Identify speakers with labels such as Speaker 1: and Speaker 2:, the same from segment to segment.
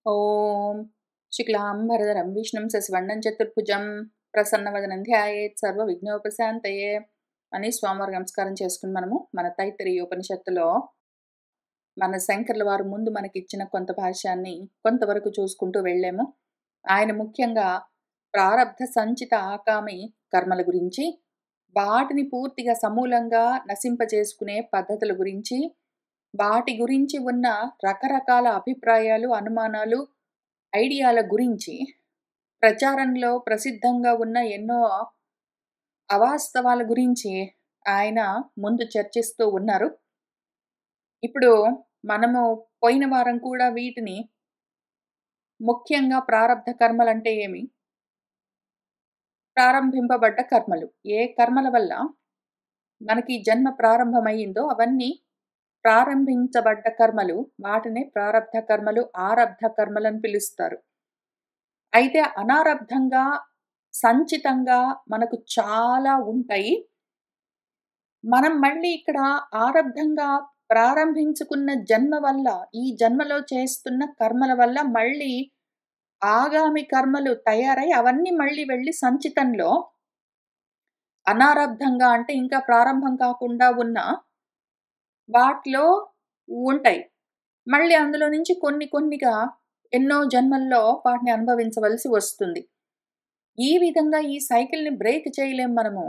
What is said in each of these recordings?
Speaker 1: ఓం శుక్లాంబరధరం విష్ణుం శశివర్ణం చతుర్భుజం ప్రసన్నవదనం ధ్యాయేత్ సర్వ విఘ్నోపశాంతయే అని స్వామివారికి నమస్కారం చేసుకుని మన తైత్తరీయ ఉపనిషత్తులో మన శంకర్ల వారు ముందు మనకిచ్చిన కొంత భాష్యాన్ని కొంతవరకు చూసుకుంటూ వెళ్ళాము. ఆయన ముఖ్యంగా ప్రారబ్ధ సంచిత ఆకామి కర్మల గురించి, వాటిని పూర్తిగా సమూలంగా నశింపజేసుకునే పద్ధతుల గురించి, వాటి గురించి ఉన్న రకరకాల అభిప్రాయాలు, అనుమానాలు, ఐడియాల గురించి, ప్రచారంలో ప్రసిద్ధంగా ఉన్న ఎన్నో అవాస్తవాల గురించి ఆయన ముందు చర్చిస్తూ ఉన్నారు. ఇప్పుడు మనము పోయిన వారం కూడా వీటిని ముఖ్యంగా ప్రారబ్ధ కర్మలంటే ఏమి, ప్రారంభింపబడ్డ కర్మలు, ఏ కర్మల వల్ల మనకి జన్మ ప్రారంభమయ్యిందో అవన్నీ ప్రారంభించబడ్డ కర్మలు, వాటినే ప్రారబ్ధ కర్మలు, ఆరబ్ధ కర్మలని పిలుస్తారు. అయితే అనారబ్ధంగా సంచితంగా మనకు చాలా ఉంటాయి. మనం మళ్ళీ ఇక్కడ ఆరబ్ధంగా ప్రారంభించుకున్న జన్మ వల్ల, ఈ జన్మలో చేస్తున్న కర్మల వల్ల మళ్ళీ ఆగామి కర్మలు తయారై అవన్నీ మళ్ళీ వెళ్ళి సంచితంలో అనారబ్ధంగా అంటే ఇంకా ప్రారంభం కాకుండా ఉన్న వాటిలో ఉంటాయి. మళ్ళీ అందులో నుంచి కొన్నిగా ఎన్నో జన్మల్లో వాటిని అనుభవించవలసి వస్తుంది. ఈ విధంగా ఈ సైకిల్‌ని బ్రేక్ చేయలేం మనము.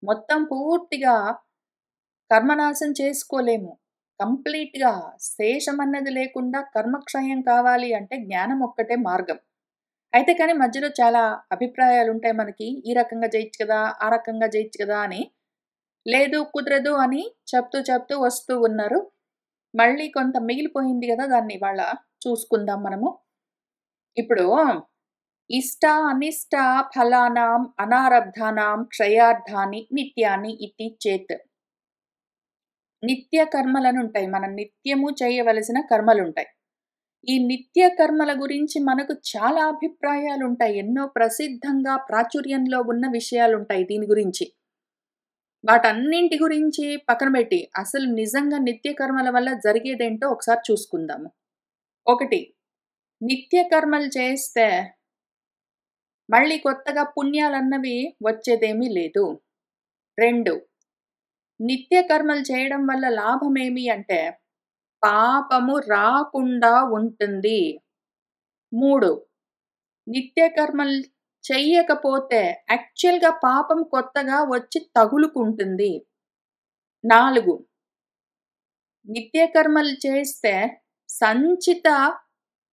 Speaker 1: మొత్తం పూర్తిగా కర్మనాశం చేసుకోలేము. కంప్లీట్‌గా శేషమన్నది లేకుండా కర్మక్షయం కావాలి అంటే జ్ఞానం ఒక్కటే మార్గం. అయితే కానీ మధ్యలో చాలా అభిప్రాయాలుంటాయి మనకి. ఈ రకంగా జేయొచ్చు కదా! ఆ రకంగా జేయొచ్చు కదా! అని. లేదు కుదరదు అని చెప్తూ వస్తూ ఉన్నారు. మళ్ళీ కొంత మిగిలిపోయింది గదా! దాన్ని ఇవాళ చూసుకుందాం మనము. ఇప్పుడు ఇష్ట అనిష్ట ఫలానాం అనారబ్ధానాం క్షయార్థాని నిత్యాని ఇతి చేత్. నిత్య కర్మలనుంటాయి. మనం నిత్యము చేయవలసిన కర్మలుంటాయి. ఈ నిత్య కర్మల గురించి మనకు చాలా అభిప్రాయాలుంటాయి. ఎన్నో ప్రసిద్ధంగా ప్రాచుర్యంలో ఉన్న విషయాలుంటాయి దీని గురించి. వాటన్నింటి గురించి పక్కన పెట్టి, అసలు నిజంగా నిత్య కర్మల వల్ల జరిగేదేంటో ఒకసారి చూసుకుందాము. 1. నిత్య కర్మలు చేస్తే మళ్ళీ కొత్తగా పుణ్యాలన్నవి వచ్చేదేమీ లేదు. 2. నిత్య కర్మలు చేయడం వల్ల లాభమేమి అంటే, పాపము రాకుండా ఉంటుంది. 3. నిత్య కర్మలు చెయ్యకపోతే యాక్చువల్‌గా పాపం కొత్తగా వచ్చి తగులుకుంటుంది. 4. నిత్య కర్మలు చేస్తే సంచిత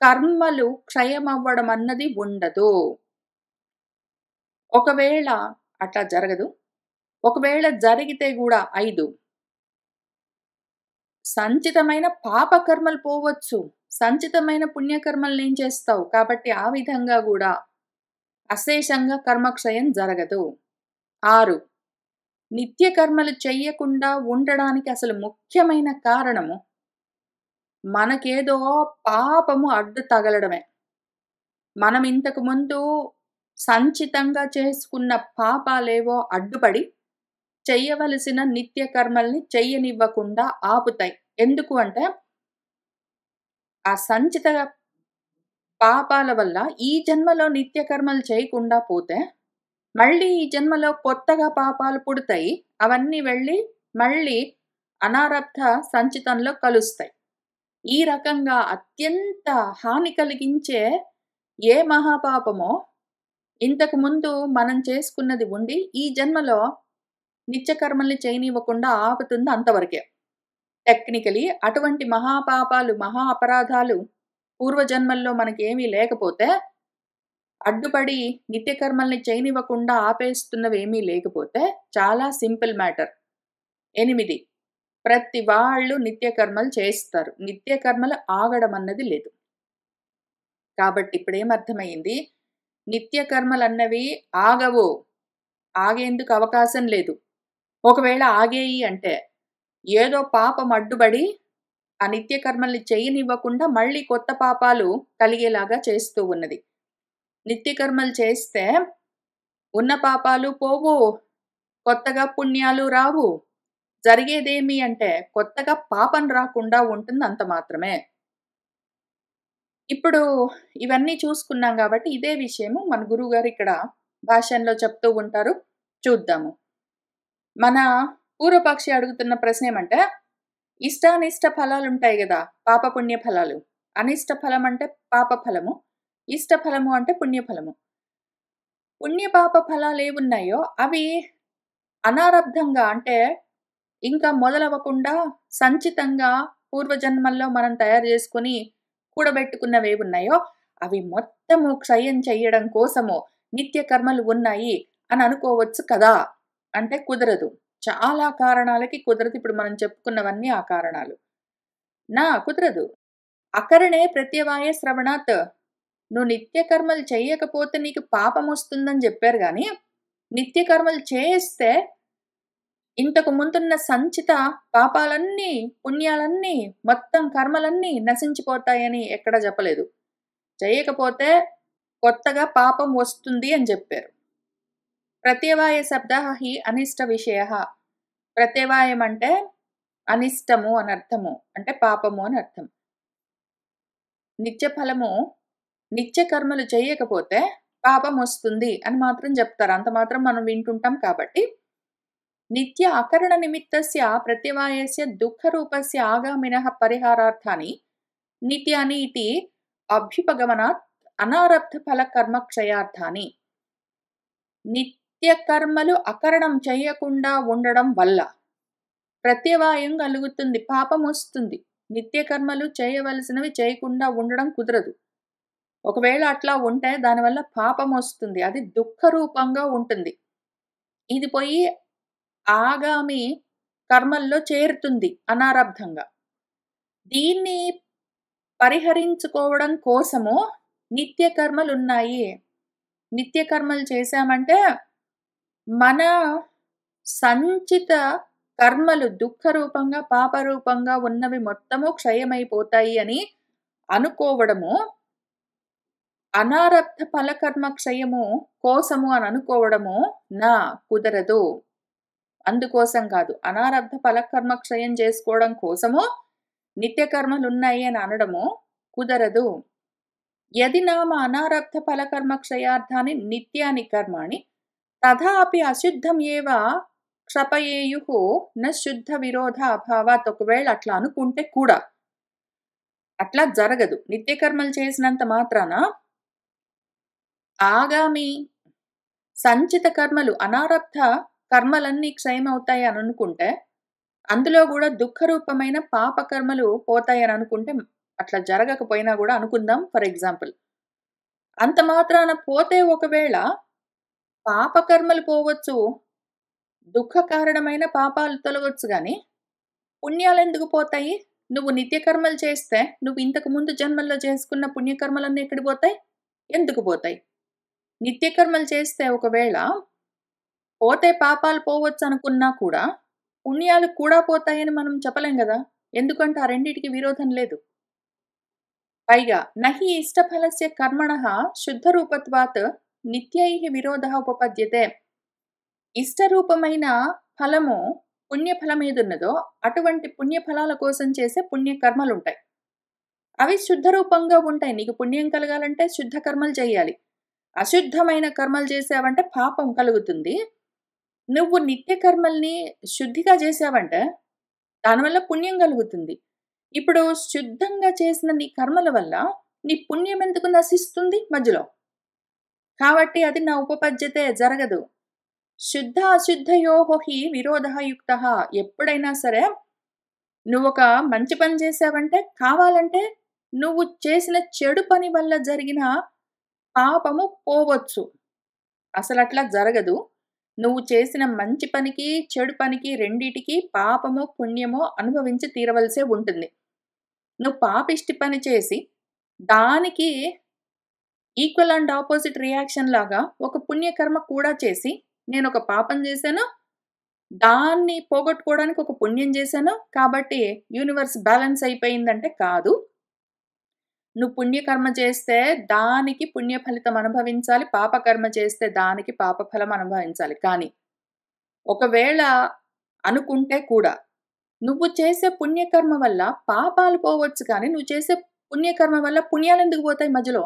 Speaker 1: కర్మలు క్షయమవ్వడం అన్నది ఉండదు. ఒకవేళ అట్లా జరగదు. ఒకవేళ జరిగితే గూడా 5. సంచితమైన పాపకర్మలు పోవచ్చు. సంచితమైన పుణ్యకర్మలనేం చేస్తావు? కాబట్టి ఆ విధంగా గూడా అశేషంగా కర్మక్షయం జరగదు. 6. నిత్య కర్మలు చెయ్యకుండా ఉండడానికి అసలు ముఖ్యమైన కారణము మనకేదో పాపము అడ్డు తగలడమే. మనం ఇంతకు ముందు సంచితంగా చేసుకున్న పాపాలేవో అడ్డుపడి చెయ్యవలసిన నిత్య కర్మల్ని చెయ్యనివ్వకుండా ఆపుతాయి. ఎందుకు అంటే, ఆ సంచిత పాపాల వల్ల ఈ జన్మలో నిత్య కర్మలు చేయకుండా పోతే, మళ్ళీ ఈ జన్మలో కొత్తగా పాపాలు పుడతాయి. అవన్నీ వెళ్ళి మళ్ళీ అనారబ్ధ సంచితంలో కలుస్తాయి. ఈ రకంగా అత్యంత హాని కలిగించే ఏ మహాపాపమో ఇంతకు ముందు మనం చేసుకున్నది ఉండి, ఈ జన్మలో నిత్యకర్మల్ని చేయనివ్వకుండా ఆపుతుంది అంతవరకే. టెక్నికలీ అటువంటి మహాపాపాలు, మహా అపరాధాలు పూర్వజన్మల్లో మనకేమీ లేకపోతే, అడ్డుపడి నిత్యకర్మల్ని చేయనివ్వకుండా ఆపేస్తున్నవేమీ లేకపోతే, చాలా సింపుల్ మ్యాటర్. 8. ప్రతి వాళ్ళు నిత్యకర్మలు చేస్తారు. నిత్యకర్మలు ఆగడం అన్నది లేదు. కాబట్టి ఇప్పుడేమర్థమయింది? నిత్య కర్మలన్నవి ఆగవు. ఆగేందుకు అవకాశం లేదు. ఒకవేళ ఆగేయి అంటే, ఏదో పాపం అడ్డుబడి ఆ నిత్య కర్మల్ని చేయనివ్వకుండా మళ్ళీ కొత్త పాపాలు కలిగేలాగా చేస్తూ ఉన్నది. నిత్య కర్మలు చేస్తే ఉన్న పాపాలు పోవు. కొత్తగా పుణ్యాలు రావు. జరిగేదేమి అంటే, కొత్తగా పాపం రాకుండా ఉంటుంది అంత మాత్రమే. ఇప్పుడు ఇవన్నీ చూసుకున్నాం గాబట్టి, ఇదే విషయము మన గురువుగారు ఇక్కడ భాష్యంలో చెప్తూ ఉంటారు. చూద్దాము. మన పూర్వపక్షి అడుగుతున్న ప్రశ్న ఏమంటే, ఇష్టానిష్ట ఫలాలుంటాయి గదా! పాపపుణ్య ఫలాలు. అనిష్ట ఫలం అంటే పాప ఫలము. ఇష్ట ఫలము అంటే పుణ్యఫలము. పుణ్యపాప ఫలాలేవున్నాయో అవి అనారబ్ధంగా అంటే ఇంకా మొదలవ్వకుండా సంచితంగా పూర్వజన్మల్లో మనం తయారు చేసుకొని కూడబెట్టుకున్నవేవున్నాయో అవి మొత్తము క్షయం చెయ్యడం కోసము నిత్య కర్మలు ఉన్నాయి అని అనుకోవచ్చు కదా! అంటే కుదరదు. చాలా కారణాలకి కుదరదు. ఇప్పుడు మనం చెప్పుకున్నవన్నీ ఆ కారణాలు. కుదరదు. అకరణే ప్రత్యవాయే శ్రవణాత్. నువ్వు నిత్య కర్మలు చెయ్యకపోతే నీకు పాపమొస్తుందని జెప్పారు గానీ, నిత్య కర్మలు చేస్తే ఇంతకు ముందున్న సంచిత పాపాలన్నీ, పుణ్యాలన్నీ, మొత్తం కర్మలన్నీ నశించిపోతాయని ఎక్కడ చెప్పలేదు. చేయకపోతే కొత్తగా పాపం వస్తుంది అని జెప్పారు. ప్రత్యవాయ శబ్దః హి అనిష్ట విషయః. ప్రత్యవాయం అంటే అనిష్టము అని అర్థము. అంటే పాపము అని అర్థం. నిత్య ఫలము నిత్య కర్మలు చేయకపోతే పాపమొస్తుంది అని మాత్రం జెప్తారు. అంత మాత్రం మనం వింటుంటాం కాబట్టి నిత్య అకరణ నిమిత్తస్య ప్రత్యవాయస్య దుఃఖరూపస్య ఆగామినః పరిహారార్థాని నిత్యాని ఇతి అభ్యుపగమనాత్ అనారబ్ధ ఫల కర్మక్షయార్థాని. నిత్య కర్మలు అకరణం చేయకుండా ఉండడం వల్ల ప్రత్యవాయం కలుగుతుంది. పాపమొస్తుంది. నిత్య కర్మలు చేయవలసినవి చేయకుండా ఉండడం కుదరదు. ఒకవేళ అట్లా ఉంటే దానివల్ల పాపమొస్తుంది. అది దుఃఖరూపంగా ఉంటుంది. ఇది పోయి ఆగామి కర్మల్లో చేరుతుంది అనారబ్ధంగా. దీన్ని పరిహరించుకోవడం కోసము నిత్య కర్మలున్నాయి. నిత్య కర్మలు చేశామంటే మన సంచిత కర్మలు దుఃఖరూపంగా, పాపరూపంగా ఉన్నవి మొత్తము క్షయమైపోతాయి అని అనుకోవడము అనారబ్ధ ఫలకర్మ క్షయము కోసము అని అనుకోవడము కుదరదు. అందుకోసం కాదు. అనారబ్ధ ఫలకర్మ క్షయం చేసుకోవడం కోసము నిత్య కర్మలున్నాయి అని అనడము కుదరదు. యది నామ అనారబ్ధ ఫలకర్మ క్షయార్థాని నిత్యాని కర్మాణి తథాపి అశుద్ధం ఏవ క్షపయేయుః న శుద్ధ విరోధ అభావాత్. ఒకవేళ అట్లా అనుకుంటే కూడా అట్లా జరగదు. నిత్య కర్మలు చేసినంత మాత్రాన ఆగామి సంచిత కర్మలు అనారబ్ధ కర్మలన్నీ క్షయమవుతాయి అని అనుకుంటే అందులో కూడా దుఃఖరూపమైన పాపకర్మలు పోతాయని అనుకుంటే అట్లా జరగకపోయినా కూడా అనుకుందాం ఫర్ ఎగ్జాంపుల్. అంత మాత్రాన పోతే ఒకవేళ పాపకర్మలు పోవచ్చు, దుఃఖ కారణమైన పాపాలు తొలగొచ్చు గాని పుణ్యాలెందుకు పోతాయి? నువ్వు నిత్య కర్మలు చేస్తే నువ్వు ఇంతకు ముందు జన్మల్లో చేసుకున్న పుణ్యకర్మలన్నీ ఎక్కడికి పోతాయి? ఎందుకు పోతాయి? నిత్య కర్మలు చేస్తే ఒకవేళ పోతే పాపాలు పోవచ్చు అనుకున్నా కూడా పుణ్యాలు కూడా పోతాయని మనం చెప్పలేం గదా! ఎందుకంటే ఆ రెండిటికి విరోధం లేదు. పైగా నహి ఇష్టఫలస్య కర్మణః శుద్ధరూపత్వాత్ నిత్యైః విరోధః ఉపపద్యతే. ఇష్టరూపమైన ఫలము పుణ్యఫలం ఏదున్నదో అటువంటి పుణ్యఫలాల కోసం చేసే పుణ్యకర్మలుంటాయి. అవి శుద్ధరూపంగా ఉంటాయి. నీకు పుణ్యం కలగాలంటే శుద్ధ కర్మలు చేయాలి. అశుద్ధమైన కర్మలు చేసావంటే పాపం కలుగుతుంది. నువ్వు నిత్య కర్మల్ని శుద్ధిగా చేసావంటే దానివల్ల పుణ్యం కలుగుతుంది. ఇప్పుడు శుద్ధంగా చేసిన నీ కర్మల వల్ల నీ పుణ్యం ఎందుకు నశిస్తుంది మధ్యలో? కాబట్టి అది నా ఉపపద్యతే జరగదు. శుద్ధ అశుద్ధయోః హి విరోధః యుక్తః. ఎప్పుడైనా సరే నువ్వొక మంచి పని చేసావంటే కావాలంటే నువ్వు చేసిన చెడు పని వల్ల జరిగిన పాపము పోవచ్చు. అసలట్లా జరగదు. నువ్వు చేసిన మంచి పనికి, చెడు పనికి రెండిటికి పాపమో, పుణ్యమో అనుభవించి తీరవలసే ఉంటుంది. నువ్వు పాపిష్టి పని చేసి దానికి ఈక్వల్ అండ్ ఆపోజిట్ రియాక్షన్ లాగా ఒక పుణ్యకర్మ కూడా చేసి నేనొక పాపం చేశాను, దాన్ని పోగొట్టుకోవడానికి ఒక పుణ్యం చేశాను కాబట్టి యూనివర్స్ బ్యాలెన్స్ అయిపోయిందంటే కాదు. నువ్వు పుణ్యకర్మ చేస్తే దానికి పుణ్య ఫలితం అనుభవించాలి. పాపకర్మ చేస్తే దానికి పాపఫలం అనుభవించాలి. కానీ ఒకవేళ అనుకుంటే కూడా నువ్వు చేసే పుణ్యకర్మ వల్ల పాపాలు పోవచ్చు కానీ నువ్వు చేసే పుణ్యకర్మ వల్ల పుణ్యాలెందుకు పోతాయి మధ్యలో?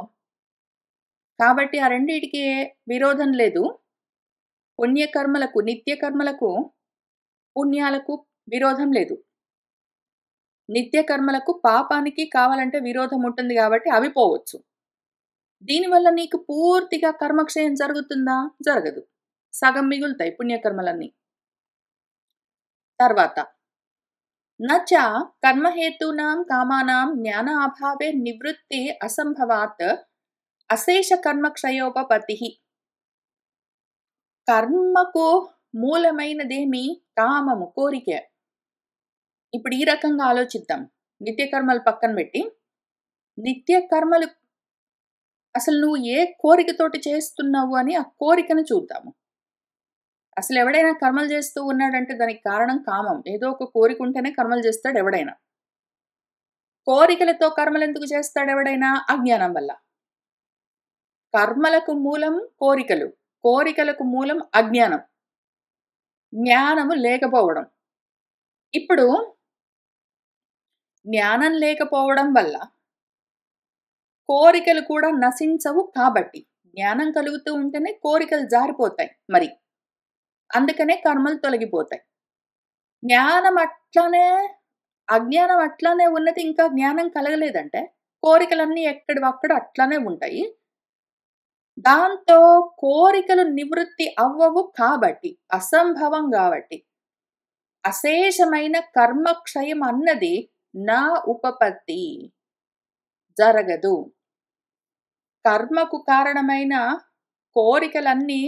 Speaker 1: కాబట్టి ఆ రెండిటికి విరోధం లేదు. పుణ్యకర్మలకు, నిత్య కర్మలకు, పుణ్యాలకు విరోధం లేదు. నిత్య కర్మలకు, పాపానికి కావాలంటే విరోధం ఉంటుంది గాబట్టి అవి పోవచ్చు. దీనివల్ల నీకు పూర్తిగా కర్మక్షయం జరుగుతుందా? జరగదు. సగం మిగులుతాయి పుణ్యకర్మలన్నీ. తర్వాత నచ కర్మహేతూనాం కామానాం జ్ఞాన అభావే నివృత్తి అసంభవాత్ అశేష కర్మక్షయోపపత్తిః. కర్మకు మూలమైనదేమి? కామము, కోరిక. ఇప్పుడు ఈ రకంగా ఆలోచిద్దాం. నిత్య కర్మలు పక్కన పెట్టి, నిత్య కర్మలు అసలు నువ్వు ఏ కోరికతోటి చేస్తున్నావు అని ఆ కోరికను చూద్దాము. అసలు ఎవడైనా కర్మలు చేస్తూ ఉన్నాడంటే దానికి కారణం కామం. ఏదో ఒక కోరిక ఉంటేనే కర్మలు చేస్తాడు ఎవడైనా. కోరికలతో కర్మలెందుకు చేస్తాడు ఎవడైనా? అజ్ఞానం వల్ల. కర్మలకు మూలం కోరికలు. కోరికలకు మూలం అజ్ఞానం. జ్ఞానము లేకపోవడం. ఇప్పుడు జ్ఞానం లేకపోవడం వల్ల కోరికలు కూడా నశించవు కాబట్టి, జ్ఞానం కలుగుతూ ఉంటేనే కోరికలు జారిపోతాయి మరి. అందుకనే కర్మలు తొలగిపోతాయి. జ్ఞానం అట్లానే, అజ్ఞానం అట్లానే ఉన్నది, ఇంకా జ్ఞానం కలగలేదంటే కోరికలన్నీ ఎక్కడివక్కడ అట్లానే ఉంటాయి. దాంతో కోరికలు నివృత్తి అవ్వవు కాబట్టి, అసంభవం కాబట్టి, అశేషమైన కర్మక్షయం అన్నది నా ఉపపత్తి, జరగదు. కర్మకు కారణమైన కోరికలన్నీ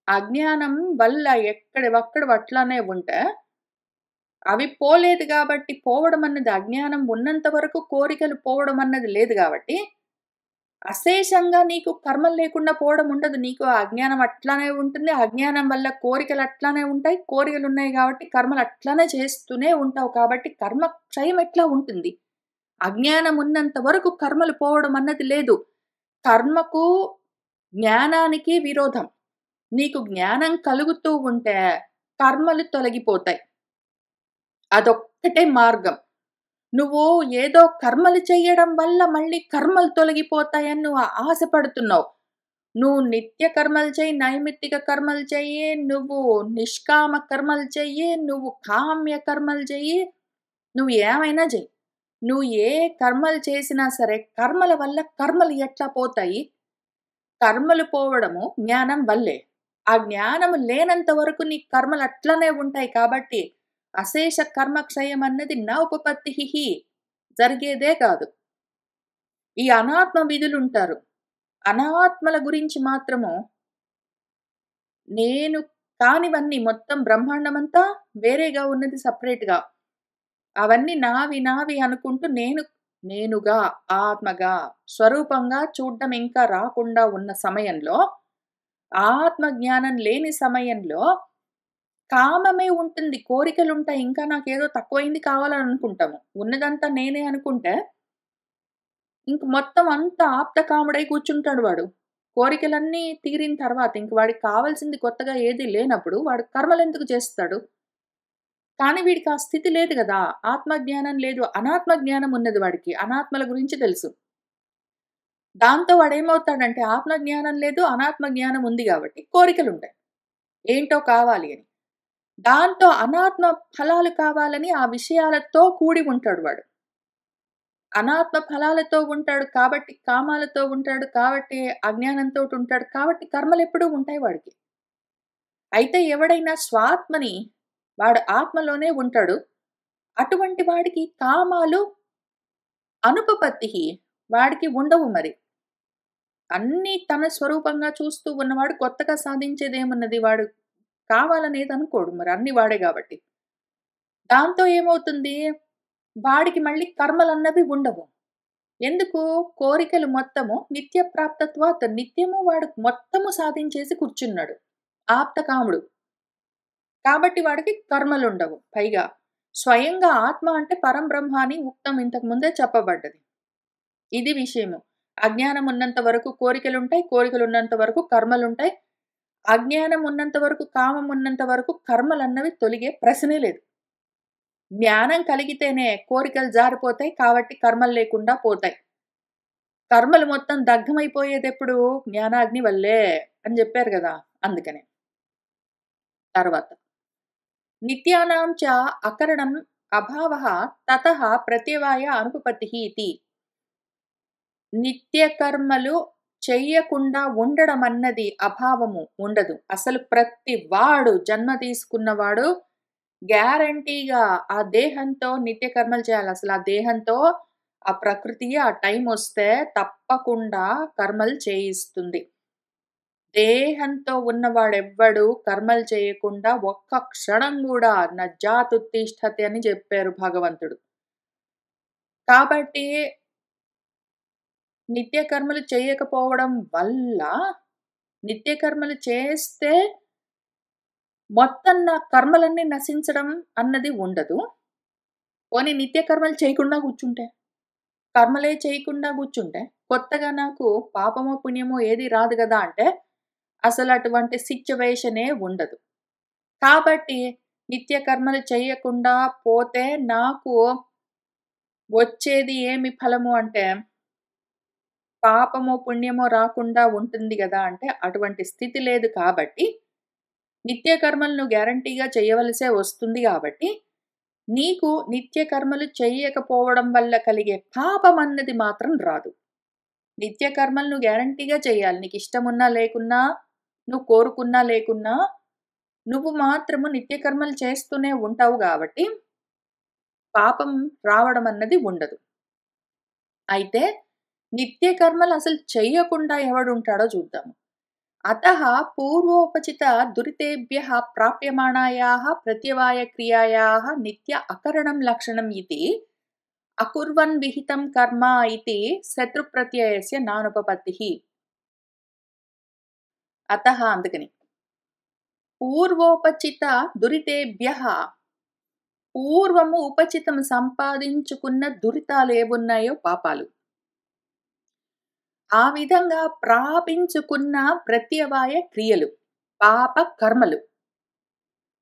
Speaker 1: అజ్ఞానం వల్ల ఎక్కడివక్కడ అట్లానే ఉంటే, అవి పోలేదు కాబట్టి, పోవడం అన్నది అజ్ఞానం ఉన్నంత వరకు కోరికలు పోవడం అన్నది లేదు కాబట్టి, అశేషంగా నీకు కర్మలు లేకుండా పోవడం ఉండదు. నీకు అజ్ఞానం అట్లానే ఉంటుంది. అజ్ఞానం వల్ల కోరికలు అట్లానే ఉంటాయి. కోరికలు ఉన్నాయి కాబట్టి కర్మలు అట్లానే చేస్తూనే ఉంటావు. కాబట్టి కర్మ క్షయం ఎట్లా ఉంటుంది? అజ్ఞానం ఉన్నంత వరకు కర్మలు పోవడం అన్నది లేదు. కర్మకు, జ్ఞానానికి విరోధం. నీకు జ్ఞానం కలుగుతూ ఉంటే కర్మలు తొలగిపోతాయి. అదొక్కటే మార్గం. నువ్వు ఏదో కర్మలు చెయ్యడం వల్ల మళ్ళీ కర్మలు తొలగిపోతాయని నువ్వు ఆశపడుతున్నావు. నువ్వు నిత్య కర్మలు చెయ్యి, నైమిత్తిక కర్మలు చెయ్యి, నువ్వు నిష్కామ కర్మలు చెయ్యి, నువ్వు కామ్య కర్మలు చెయ్యి, నువ్వు ఏమైనా చెయ్యి. నువ్వు ఏ కర్మలు చేసినా సరే కర్మల వల్ల కర్మలు ఎట్లా పోతాయి? కర్మలు పోవడము జ్ఞానం వల్లే. ఆ జ్ఞానము లేనంత వరకు నీ కర్మలు అట్లనే ఉంటాయి కాబట్టి అశేష కర్మక్షయం అన్నది నా ఉపపత్తిః, జరిగేదే కాదు. ఈ అనాత్మ విధులుంటారు. అనాత్మల గురించి మాత్రము నేను కానివన్నీ మొత్తం బ్రహ్మాండమంతా వేరేగా ఉన్నది సెపరేట్‌గా. అవన్నీ నావి నావి అనుకుంటూ నేనుగా, ఆత్మగా, స్వరూపంగా చూడ్డం ఇంకా రాకుండా ఉన్న సమయంలో, ఆత్మ జ్ఞానం లేని సమయంలో కామమే ఉంటుంది. కోరికలుంటాయి. ఇంకా నాకేదో తక్కువైంది కావాలని అనుకుంటాము. ఉన్నదంతా నేనే అనుకుంటే, ఇంక మొత్తం అంతా ఆప్తకాముడై కూర్చుంటాడు వాడు. కోరికలన్నీ తీరిన తర్వాత ఇంక వాడికి కావాల్సింది కొత్తగా ఏది లేనప్పుడు వాడు కర్మలెందుకు చేస్తాడు? కానీ వీడికి ఆ స్థితి లేదు గదా! ఆత్మజ్ఞానం లేదు. అనాత్మ జ్ఞానం ఉన్నది వాడికి. అనాత్మల గురించి తెలుసు. దాంతో వాడేమవుతాడంటే ఆత్మ జ్ఞానం లేదు, అనాత్మ జ్ఞానం ఉంది గాబట్టి కోరికలుంటాయి. ఏంటో కావాలి అని. దాంతో అనాత్మ ఫలాలు కావాలని ఆ విషయాలతో కూడి ఉంటాడు వాడు. అనాత్మ ఫలాలతో ఉంటాడు కాబట్టి, కామాలతో ఉంటాడు కాబట్టి, అజ్ఞానంతోటి ఉంటాడు కాబట్టి కర్మలెప్పుడూ ఉంటాయి వాడికి. అయితే ఎవడైనా స్వాత్మని, వాడు ఆత్మలోనే ఉంటాడు. అటువంటి వాడికి కామాలు అనుపపత్తిః, వాడికి ఉండవు మరి. అన్నీ తన స్వరూపంగా చూస్తూ ఉన్నవాడు కొత్తగా సాధించేదేమున్నది? వాడు కావాలనేది అనుకోడు. మరి అన్నీ వాడే గాబట్టి. దాంతో ఏమవుతుంది? వాడికి మళ్ళీ కర్మలన్నవి ఉండవు. ఎందుకు? కోరికలు మొత్తము నిత్య ప్రాప్తత్వాత్, నిత్యము వాడు మొత్తము సాధించేసి కూర్చున్నాడు. ఆప్తకాముడు. కాబట్టి వాడికి కర్మలుండవు. పైగా స్వయంగా ఆత్మ అంటే పరంబ్రహ్మ అని ఉక్తం, ఇంతకు ముందే చెప్పబడ్డది. ఇది విషయము. అజ్ఞానం ఉన్నంత వరకు కోరికలుంటాయి. కోరికలున్నంత వరకు కర్మలుంటాయి. అజ్ఞానం ఉన్నంత వరకు, కామం ఉన్నంత వరకు కర్మలన్నవి తొలగే ప్రశ్నే లేదు. జ్ఞానం కలిగితేనే కోరికలు జారిపోతాయి. కాబట్టి కర్మలు లేకుండా పోతాయి. కర్మలు మొత్తం దగ్ధమైపోయేదెప్పుడు? జ్ఞానాగ్ని వల్లే అని జెప్పారు గదా! అందుకనే. తర్వాత నిత్యానాం చ అకరణం అభావః తతః ప్రత్యవాయ అనుపపత్తిః ఇతి. నిత్య కర్మలు చెయ్యకుండా ఉండడమన్నది అభావము ఉండదు. అసలు ప్రతి వాడు జన్మ తీసుకున్నవాడు గ్యారంటీగా ఆ దేహంతో నిత్య కర్మలు చేయాలి. అసలు ఆ దేహంతో ఆ ప్రకృతి ఆ టైమొస్తే తప్పకుండా కర్మలు చేయిస్తుంది. దేహంతో ఉన్నవాడెవ్వడు కర్మలు చేయకుండా ఒక్క క్షణం గూడా నజ్జాతుత్తిష్ఠతి అని జెప్పారు భగవంతుడు. కాబట్టి నిత్య కర్మలు చేయకపోవడం వల్ల నిత్య కర్మలు చేస్తే మొత్తం నా కర్మలన్నీ నశించడం అన్నది ఉండదు. పోనీ నిత్య కర్మలు చేయకుండా కూర్చుంటే, కర్మలే చేయకుండా కూర్చుంటే, కొత్తగా నాకు పాపమో, పుణ్యమో ఏది రాదు గదా! అంటే అసలటువంటి సిట్యుయేషనే ఉండదు. కాబట్టి నిత్య కర్మలు చెయ్యకుండా పోతే నాకు వచ్చేది ఏమి ఫలము అంటే, పాపమో, పుణ్యమో రాకుండా ఉంటుంది గదా! అంటే అటువంటి స్థితి లేదు కాబట్టి, నిత్య కర్మలను గ్యారంటీగా చేయవలసే వస్తుంది గాబట్టి, నీకు నిత్య కర్మలు చెయ్యకపోవడం వల్ల కలిగే పాపమన్నది మాత్రం రాదు. నిత్య కర్మలు గ్యారంటీగా చెయ్యాలి. నీకిష్టమున్నా లేకున్నా, నువ్వు కోరుకున్నా లేకున్నా, నువ్వు మాత్రము నిత్య కర్మలు చేస్తూనే ఉంటావు గాబట్టి, పాపం రావడమన్నది ఉండదు. అయితే నిత్య కర్మలు అసలు చెయ్యకుండా ఎవడుంటాడో చూద్దాము. అతః పూర్వోపచిత దురితేభ్యః ప్రాప్యమాణాయాః ప్రత్యవాయ క్రియాయాః నిత్య అకరణం లక్షణం ఇతి అకుర్వన్ విహితం కర్మ ఇతి శత్రుప్రత్యయస్య నానుపపత్తిః. అతః అందుకని పూర్వోపచిత దురితేభ్యః పూర్వము ఉపచితం సంపాదించుకున్న దురితాలేవున్నాయో పాపాలు. ఆ విధంగా ప్రాపించుకున్న ప్రత్యవాయ క్రియలు, పాప కర్మలు.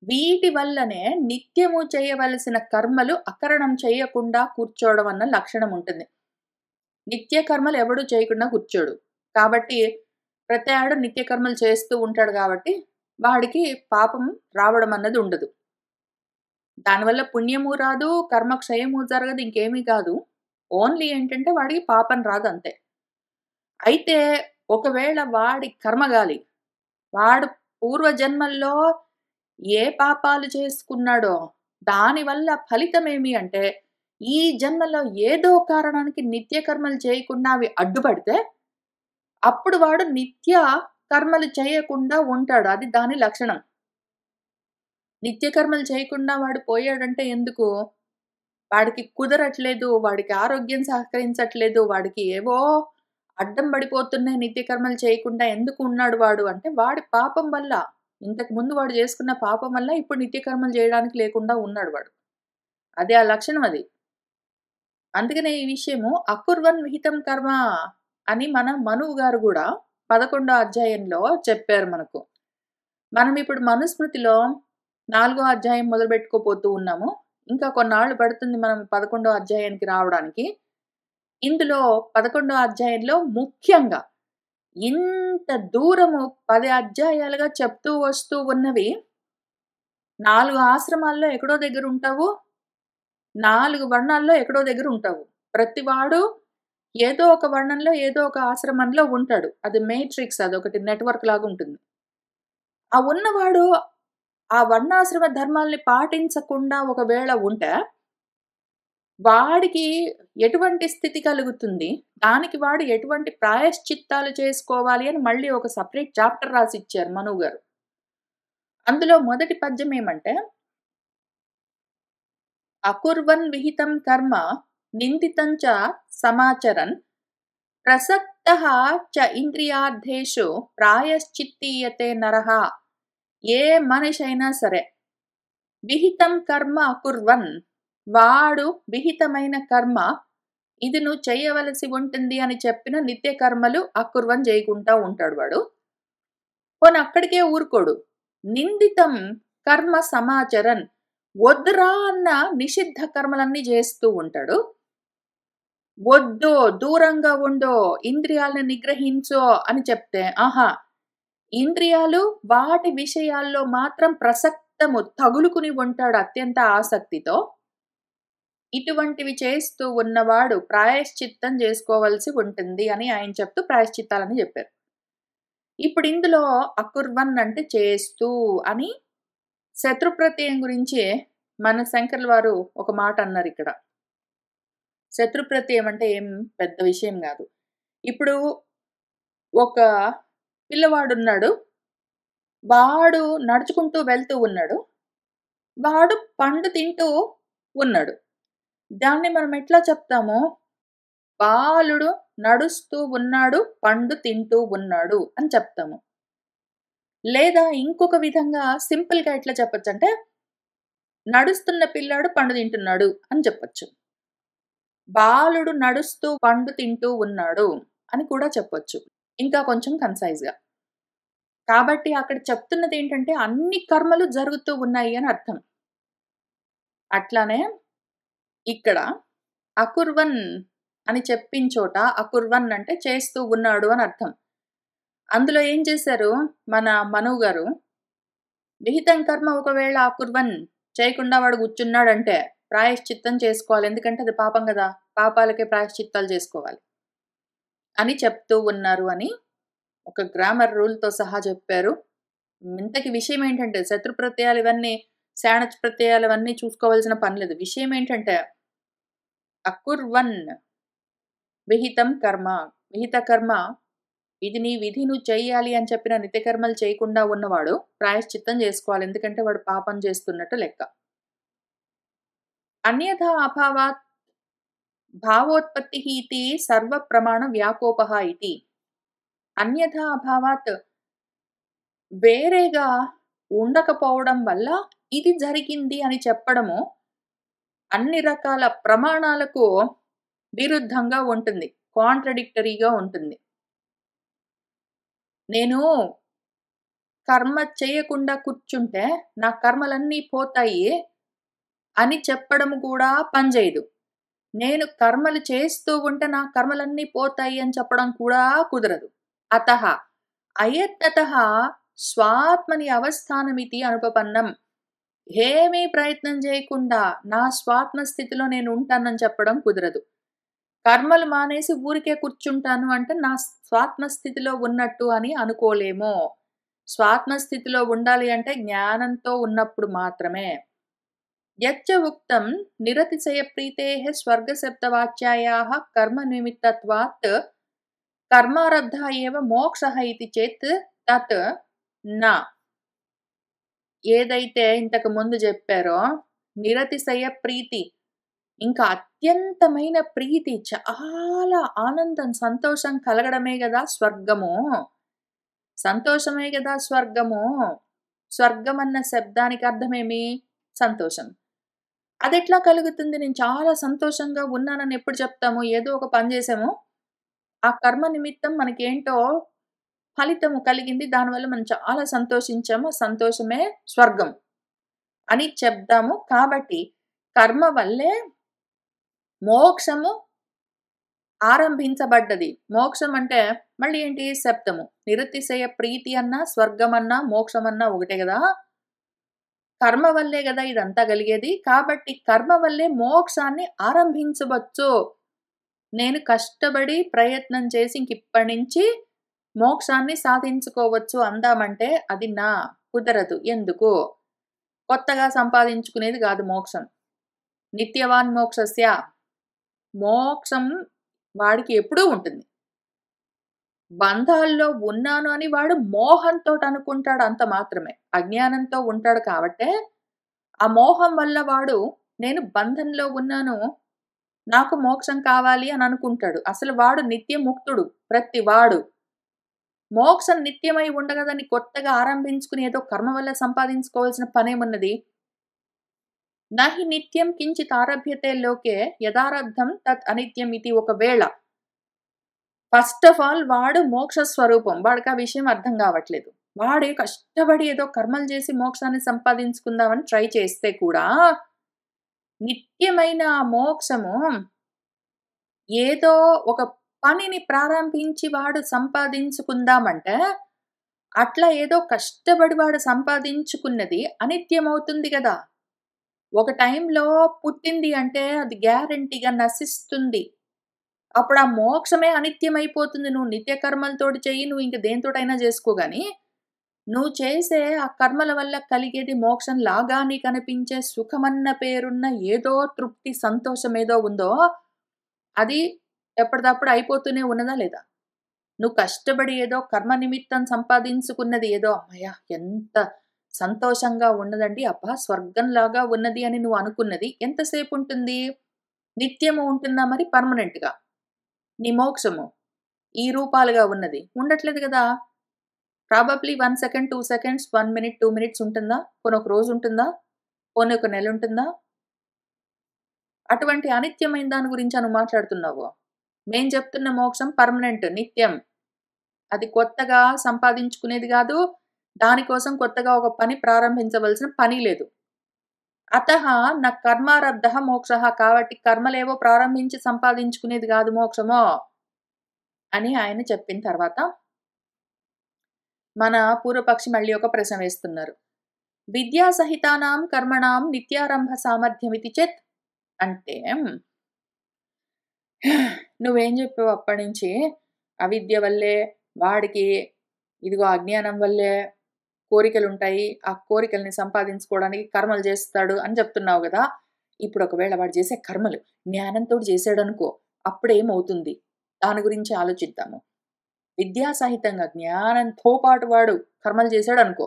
Speaker 1: వీటి వల్లనే నిత్యము చేయవలసిన కర్మలు అకరణం చేయకుండా కూర్చోవడం అన్న లక్షణం ఉంటుంది. నిత్య కర్మలు ఎవడు చేయకుండా కూర్చోడు. కాబట్టి ప్రతి ఆడు నిత్య కర్మలు చేస్తూ ఉంటాడు కాబట్టి వాడికి పాపం రావడం అన్నది ఉండదు. దానివల్ల పుణ్యము రాదు, కర్మక్షయము జరగదు, ఇంకేమీ కాదు. ఓన్లీ ఏంటంటే వాడికి పాపం రాదు అంతే. అయితే ఒకవేళ వాడి కర్మగాలి, వాడు పూర్వజన్మల్లో ఏ పాపాలు చేసుకున్నాడో దానివల్ల ఫలితమేమి అంటే, ఈ జన్మలో ఏదో కారణానికి నిత్య కర్మలు చేయకుండా అవి అడ్డుపడితే, అప్పుడు వాడు నిత్య కర్మలు చేయకుండా ఉంటాడు. అది దాని లక్షణం. నిత్య కర్మలు చేయకుండా వాడు పోయాడంటే ఎందుకు? వాడికి కుదరట్లేదు, వాడికి ఆరోగ్యం సహకరించట్లేదు, వాడికి ఏవో అడ్డం పడిపోతున్నాయి నిత్య కర్మలు చేయకుండా ఎందుకు ఉన్నాడు వాడు అంటే, వాడి పాపం వల్ల. ఇంతకుముందు వాడు చేసుకున్న పాపం వల్ల ఇప్పుడు నిత్య కర్మలు చేయడానికి లేకుండా ఉన్నాడు వాడు. అదే ఆ లక్షణం అది. అందుకనే ఈ విషయము అకుర్వన్ విహితం కర్మ అని మన మనువు గారు గూడా 11వ అధ్యాయంలో చెప్పారు మనకు. మనం ఇప్పుడు మనుస్మృతిలో 4వ అధ్యాయం మొదలుపెట్టుకోపోతూ ఉన్నాము. ఇంకా కొన్నాళ్ళు పడుతుంది మనం 11వ అధ్యాయానికి రావడానికి. ఇందులో 11వ అధ్యాయంలో ముఖ్యంగా ఇంత దూరము 10 అధ్యాయాలుగా చెప్తూ వస్తూ ఉన్నవి 4 ఆశ్రమాల్లో ఎక్కడో దగ్గర ఉంటావు. 4 వర్ణాల్లో ఎక్కడో దగ్గర ఉంటావు. ప్రతివాడు ఏదో ఒక వర్ణంలో, ఏదో ఒక ఆశ్రమంలో ఉంటాడు. అది మేట్రిక్స్ అదొకటి నెట్‌వర్క్ లాగా ఉంటుంది. ఆ ఉన్నవాడు ఆ వర్ణాశ్రమ ధర్మాల్ని పాటించకుండా ఒకవేళ ఉంటే, వాడికి ఎటువంటి స్థితి కలుగుతుంది? దానికి వాడు ఎటువంటి ప్రాయశ్చిత్తాలు చేసుకోవాలి అని మళ్ళీ ఒక సెపరేట్ చాప్టర్ రాసిచ్చారు మనువు గారు. అందులో మొదటి పద్యం ఏమంటే, అకుర్వన్ విహితం కర్మ నిందితం చ సమాచరన్ ప్రసక్తః చ ఇంద్రియార్థేషు ప్రాయశ్చిత్తీయతే నరః. ఏ మనిషైనా సరే విహితం కర్మ అకుర్వన్, వాడు విహితమైన కర్మ ఇది నువ్వు చేయవలసి ఉంటుంది అని చెప్పిన నిత్య కర్మలు అకుర్వన్ చేయకుండా ఉంటాడు వాడు. పోనీ అక్కడికే ఊరుకోడు. నిందితం కర్మ సమాచరన్, వద్దురా అన్న నిషిద్ధ కర్మలన్నీ చేస్తూ ఉంటాడు. వద్దు, దూరంగా ఉండు, ఇంద్రియాలను నిగ్రహించు అని చెప్తే, ఆహా! ఇంద్రియాలు వాటి విషయాల్లో మాత్రం తగులుకుని ఉంటాడు అత్యంత ఆసక్తితో. ఇటువంటివి చేస్తూ ఉన్నవాడు ప్రాయశ్చిత్తం జేసుకోవాల్సి ఉంటుంది అని ఆయన చెప్తూ ప్రాయశ్చిత్తాలని జెప్పారు. ఇప్పుడిందులో అకుర్వన్ అంటే చేస్తూ అని శత్రుప్రత్యయం గురించి మన శంకర్ల వారు ఒక మాట అన్నారిక్కడ. శత్రుప్రత్యయం అంటే ఏం పెద్ద విషయం గాదు. ఇప్పుడు ఒక పిల్లవాడున్నాడు. వాడు నడుచుకుంటూ వెళ్తూ ఉన్నాడు. వాడు పండు తింటూ ఉన్నాడు. దాన్ని మనం ఎట్లా చెప్తాము? బాలుడు నడుస్తూ ఉన్నాడు, పండు తింటూ ఉన్నాడు అని చెప్తాము. లేదా ఇంకొక విధంగా సింపుల్‌గా ఎట్లా చెప్పొచ్చంటే, నడుస్తున్న పిల్లాడు పండు తింటున్నాడు అని చెప్పొచ్చు. బాలుడు నడుస్తూ పండు తింటూ ఉన్నాడు అని కూడా చెప్పొచ్చు. ఇంకా కొంచెం కన్‌సైజ్‌గా. కాబట్టి అక్కడ చెప్తున్నదేంటంటే అన్ని కర్మలు జరుగుతూ ఉన్నాయి అని అర్థం. అట్లానే ఇక్కడ అకుర్వన్ అని చెప్పిన చోట అకుర్వన్ అంటే చేస్తూ ఉన్నాడు అని అర్థం. అందులో ఏం చేశారు మన మనువు గారు, విహితం కర్మ ఒకవేళ అకుర్వన్ చేయకుండా వాడు కూర్చున్నాడంటే ప్రాయశ్చిత్తం చేసుకోవాలి. ఎందుకంటే అది పాపం గదా! పాపాలకే ప్రాయశ్చిత్తాలు చేసుకోవాలి. అని చెప్తూ ఉన్నారు అని ఒక గ్రామర్ రూల్‌తో సహా చెప్పారు. ఇంతకి విషయం ఏంటంటే శత్రు ప్రత్యయాలు ఇవన్నీ, శాణచ ప్రత్యయాలు అవన్నీ చూసుకోవాల్సిన పని లేదు. విషయం ఏంటంటే అకుర్వన్ విహితం కర్మ. విహిత కర్మ ఇది నీ విధి నువ్వు చెయ్యాలి అని చెప్పిన నిత్య కర్మలు చేయకుండా ఉన్నవాడు ప్రాయశ్చిత్తం చేసుకోవాలి. ఎందుకంటే వాడు పాపం చేస్తున్నట్టు లెక్క. అన్యథా అభావాత్ భావోత్పత్తిః ఇతి సర్వ ప్రమాణ వ్యాకోపః ఇతి. అన్యథా అభావాత్ వేరేగా ఉండకపోవడం వల్ల ఇది జరిగింది అని చెప్పడము అన్ని రకాల ప్రమాణాలకు విరుద్ధంగా ఉంటుంది. కాంట్రడిక్టరీగా ఉంటుంది. నేను కర్మ చేయకుండా కూర్చుంటే నా కర్మలన్నీ పోతాయి అని చెప్పడం కూడా పనిచేయదు. నేను కర్మలు చేస్తూ ఉంటే నా కర్మలన్నీ పోతాయి అని చెప్పడం కూడా కుదరదు. అతః అయత్నతః స్వాత్మని అవస్థానమితి అనుపపన్నం. ఏమీ ప్రయత్నం చేయకుండా నా స్వాత్మ స్థితిలో నేను ఉంటానని చెప్పడం కుదరదు. కర్మలు మానేసి ఊరికే కూర్చుంటాను అంటే నా స్వాత్మ స్థితిలో ఉన్నట్టు అని అనుకోలేము. స్వాత్మ స్థితిలో ఉండాలి అంటే జ్ఞానంతో ఉన్నప్పుడు మాత్రమే. యచ్చ ఉక్తం నిరతిశయ ప్రీతేః స్వర్గశబ్దవాచ్యాయాః కర్మనిమిత్తత్వాత్ కర్మారబ్ధः ఏవ మోక్షः ఇతి చేత్ తత్ న. ఏదైతే ఇంతకు ముందు చెప్పారో నిరతిశయ ప్రీతి, ఇంకా అత్యంతమైన ప్రీతి, చాలా ఆనందం, సంతోషం కలగడమే గదా స్వర్గము. సంతోషమే గదా స్వర్గము. స్వర్గం అన్న శబ్దానికి అర్థమేమి? సంతోషం. అదెట్లా కలుగుతుంది? నేను చాలా సంతోషంగా ఉన్నానని ఎప్పుడు చెప్తాము? ఏదో ఒక పని చేసాము. ఆ కర్మ నిమిత్తం మనకేంటో ఫలితము కలిగింది. దానివల్ల మనం చాలా సంతోషించాము. సంతోషమే స్వర్గం అని చెప్దాము. కాబట్టి కర్మ వల్లే మోక్షము ఆరంభించబడ్డది. మోక్షం అంటే మళ్ళీ ఏంటి? శబ్దము. నిరతిశయ ప్రీతి అన్నా, స్వర్గమన్నా, మోక్షమన్నా ఒకటే గదా! కర్మ వల్లే గదా ఇదంతా గలిగేది. కాబట్టి కర్మ వల్లే మోక్షాన్ని ఆరంభించవచ్చు. నేను కష్టపడి ప్రయత్నం చేసి ఇంకిప్పటి నుంచి మోక్షాన్ని సాధించుకోవచ్చు అందామంటే అది కుదరదు. ఎందుకు? కొత్తగా సంపాదించుకునేది గాదు మోక్షం. నిత్యవాన్ మోక్షస్య. మోక్షం వాడికి ఎప్పుడూ ఉంటుంది. బంధాల్లో ఉన్నాను అని వాడు మోహంతోటనుకుంటాడు అంత మాత్రమే. అజ్ఞానంతో ఉంటాడు కాబట్టే, ఆ మోహం వల్ల వాడు నేను బంధంలో ఉన్నాను, నాకు మోక్షం కావాలి అని అనుకుంటాడు. అసలు వాడు నిత్యముక్తుడు. ప్రతి వాడు. మోక్షం నిత్యమై ఉండగదని కొత్తగా ఆరంభించుకుని ఏదో కర్మ వల్ల సంపాదించుకోవాల్సిన పనేమున్నది? నహి నిత్యం కించిత్ ఆరభ్యతే లోకే యదారబ్ధం తత్ అనిత్యం ఇతి. ఒకవేళ ఫస్ట్ ఆఫ్ ఆల్ వాడు మోక్ష స్వరూపం. వాడికి ఆ విషయం అర్థం కావట్లేదు. వాడే కష్టపడి ఏదో కర్మలు చేసి మోక్షాన్ని సంపాదించుకుందామని ట్రై చేస్తే కూడా నిత్యమైన ఆ మోక్షము ఏదో ఒక పనిని ప్రారంభించి వాడు సంపాదించుకుందామంటే, అట్లా ఏదో కష్టపడి వాడు సంపాదించుకున్నది అనిత్యమవుతుంది గదా! ఒక టైంలో పుట్టింది అంటే అది గ్యారంటీగా నశిస్తుంది. అప్పుడు ఆ మోక్షమే అనిత్యమైపోతుంది. నువ్వు నిత్య కర్మలతోటి చెయ్యి, నువ్వు ఇంక దేనితోటైనా జేసుకో గాని, నువ్వు చేసే ఆ కర్మల వల్ల కలిగేది మోక్షంలాగా నీకనిపించే సుఖమన్న పేరున్న ఏదో తృప్తి, సంతోషమేదో ఉందో, అది ఎప్పటిదప్పుడు అయిపోతూనే ఉన్నదా లేదా? నువ్వు కష్టపడి ఏదో కర్మ నిమిత్తం సంపాదించుకున్నది ఏదో హమ్మయ్య! ఎంత సంతోషంగా ఉన్నదండి. అబ్బా! స్వర్గంలాగా ఉన్నది అని నువ్వు అనుకున్నది ఎంతసేపుంటుంది? నిత్యము ఉంటుందా మరి పర్మనెంట్‌గా? నీ మోక్షము. ఈ రూపాలుగా ఉన్నది. ఉండట్లేదు గదా! Probably 1 second, 2 seconds, 1 minute, 2 minutes ఉంటుందా? పోనీ ఒక రోజు ఉంటుందా? పోనీ ఒక నెల ఉంటుందా? అటువంటి అనిత్యమైన దాని గురించా నువ్వు మాట్లాడుతున్నావు? మేము చెప్తున్న మోక్షం పర్మనెంట్, నిత్యం. అది కొత్తగా సంపాదించుకునేది గాదు. దానికోసం కొత్తగా ఒక పని ప్రారంభించవలసిన పని లేదు. అతహ న కర్మారబ్ధః మోక్షః కాబట్టి కర్మలేవో ప్రారంభించి సంపాదించుకునేది గాదు మోక్షము అని ఆయన చెప్పిన తర్వాత, మన పూర్వపక్షి మళ్ళీ ఒక ప్రశ్న వేస్తున్నారు. విద్యా సహితానాం కర్మణాం నిత్యారంభ సామర్థ్యమితి చేత్ అంటే నువ్వేం జెప్పావు అప్పటినుంచి? అవిద్య వల్లే వాడికి ఇదిగో అజ్ఞానం వల్లే కోరికలుంటాయి. ఆ కోరికల్ని సంపాదించుకోవడానికి కర్మలు జేస్తాడు అని జెప్తున్నావు గదా! ఇప్పుడు ఒకవేళ వాడు జేసే కర్మలు జ్ఞానంతోటి జేసాడనుకో అప్పుడేమవుతుంది? దాని గురించి ఆలోచిద్దాము. విద్యా సహితంగా జ్ఞానంతో పాటు వాడు కర్మలు జేసాడనుకో,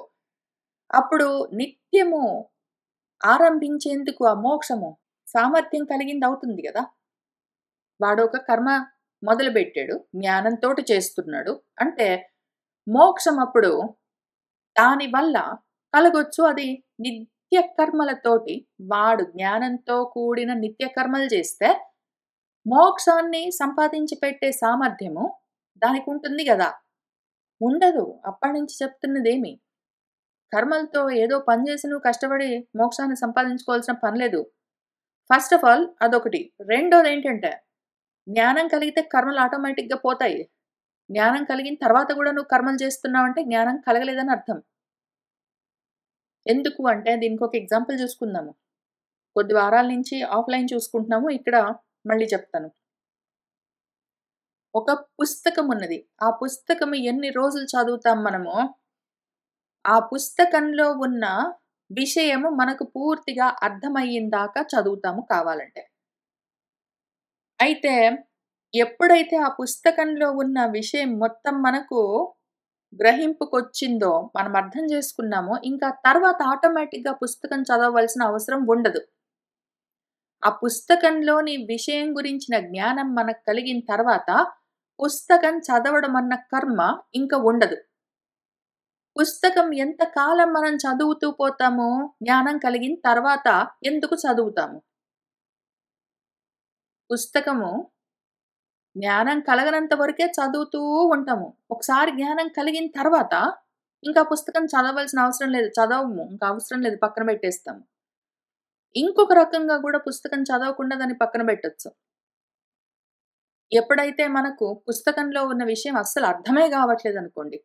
Speaker 1: అప్పుడు నిత్యము ఆరంభించేందుకు ఆ మోక్షము సామర్థ్యం కలిగిందవుతుంది గదా! వాడొక కర్మ మొదలుబెట్టాడు. జ్ఞానంతోటి చేస్తున్నాడు. అంటే మోక్షం అప్పుడు దాని వల్ల కలగొచ్చు. అది నిత్య కర్మలతోటి వాడు జ్ఞానంతో కూడిన నిత్య కర్మలు చేస్తే మోక్షాన్ని సంపాదించి పెట్టే సామర్థ్యము దానికుంటుంది గదా! ఉండదు. అప్పటినుంచి చెప్తున్నదేమి? కర్మలతో ఏదో పని చేసి నువ్వు కష్టపడి మోక్షాన్ని సంపాదించుకోవాల్సిన పని లేదు. ఫస్ట్ ఆఫ్ ఆల్ అదొకటి. రెండోదేంటంటే జ్ఞానం కలిగితే కర్మలు ఆటోమేటిక్‌గా పోతాయి. జ్ఞానం కలిగిన తర్వాత గూడా నువ్వు కర్మలు చేస్తున్నావంటే జ్ఞానం కలగలేదని అర్థం. ఎందుకు అంటే దీనికొక ఎగ్జాంపుల్ చూసుకుందాము. కొద్ది వారాల నుంచి ఆఫ్‌లైన్ చూసుకుంటున్నాము. ఇక్కడ మళ్ళీ చెప్తాను. ఒక పుస్తకం ఉన్నది. ఆ పుస్తకం ఎన్ని రోజులు చదువుతాం మనము, ఆ పుస్తకంలో ఉన్న విషయము మనకు పూర్తిగా అర్థమయ్యేందాకా చదువుతాము కావాలంటే. అయితే ఎప్పుడైతే ఆ పుస్తకంలో ఉన్న విషయం మొత్తం మనకు గ్రహింపుకొచ్చిందో, మనం అర్థం చేసుకున్నామో, ఇంకా తర్వాత ఆటోమేటిక్‌గా పుస్తకం చదవవలసిన అవసరం ఉండదు. ఆ పుస్తకంలోని విషయం గురించిన జ్ఞానం మనకు కలిగిన తర్వాత, పుస్తకం చదవడం అన్న కర్మ ఇంక ఉండదు. పుస్తకం ఎంత కాలం మనం చదువుతూ పోతామో, జ్ఞానం కలిగిన తర్వాత ఎందుకు చదువుతాము. పుస్తకము జ్ఞానం కలగనంత వరకే చదువుతూ ఉంటాము. ఒకసారి జ్ఞానం కలిగిన తర్వాత, ఇంకా పుస్తకం చదవాల్సిన అవసరం లేదు. చదవము. ఇంక అవసరం లేదు. పక్కన పెట్టేస్తాము. ఇంకొక రకంగా గూడా పుస్తకం చదవకుండా దాన్ని పక్కన పెట్టొచ్చు. ఎప్పుడైతే మనకు పుస్తకంలో ఉన్న విషయం అస్సలు అర్థమే గావట్లేదనుకోండి,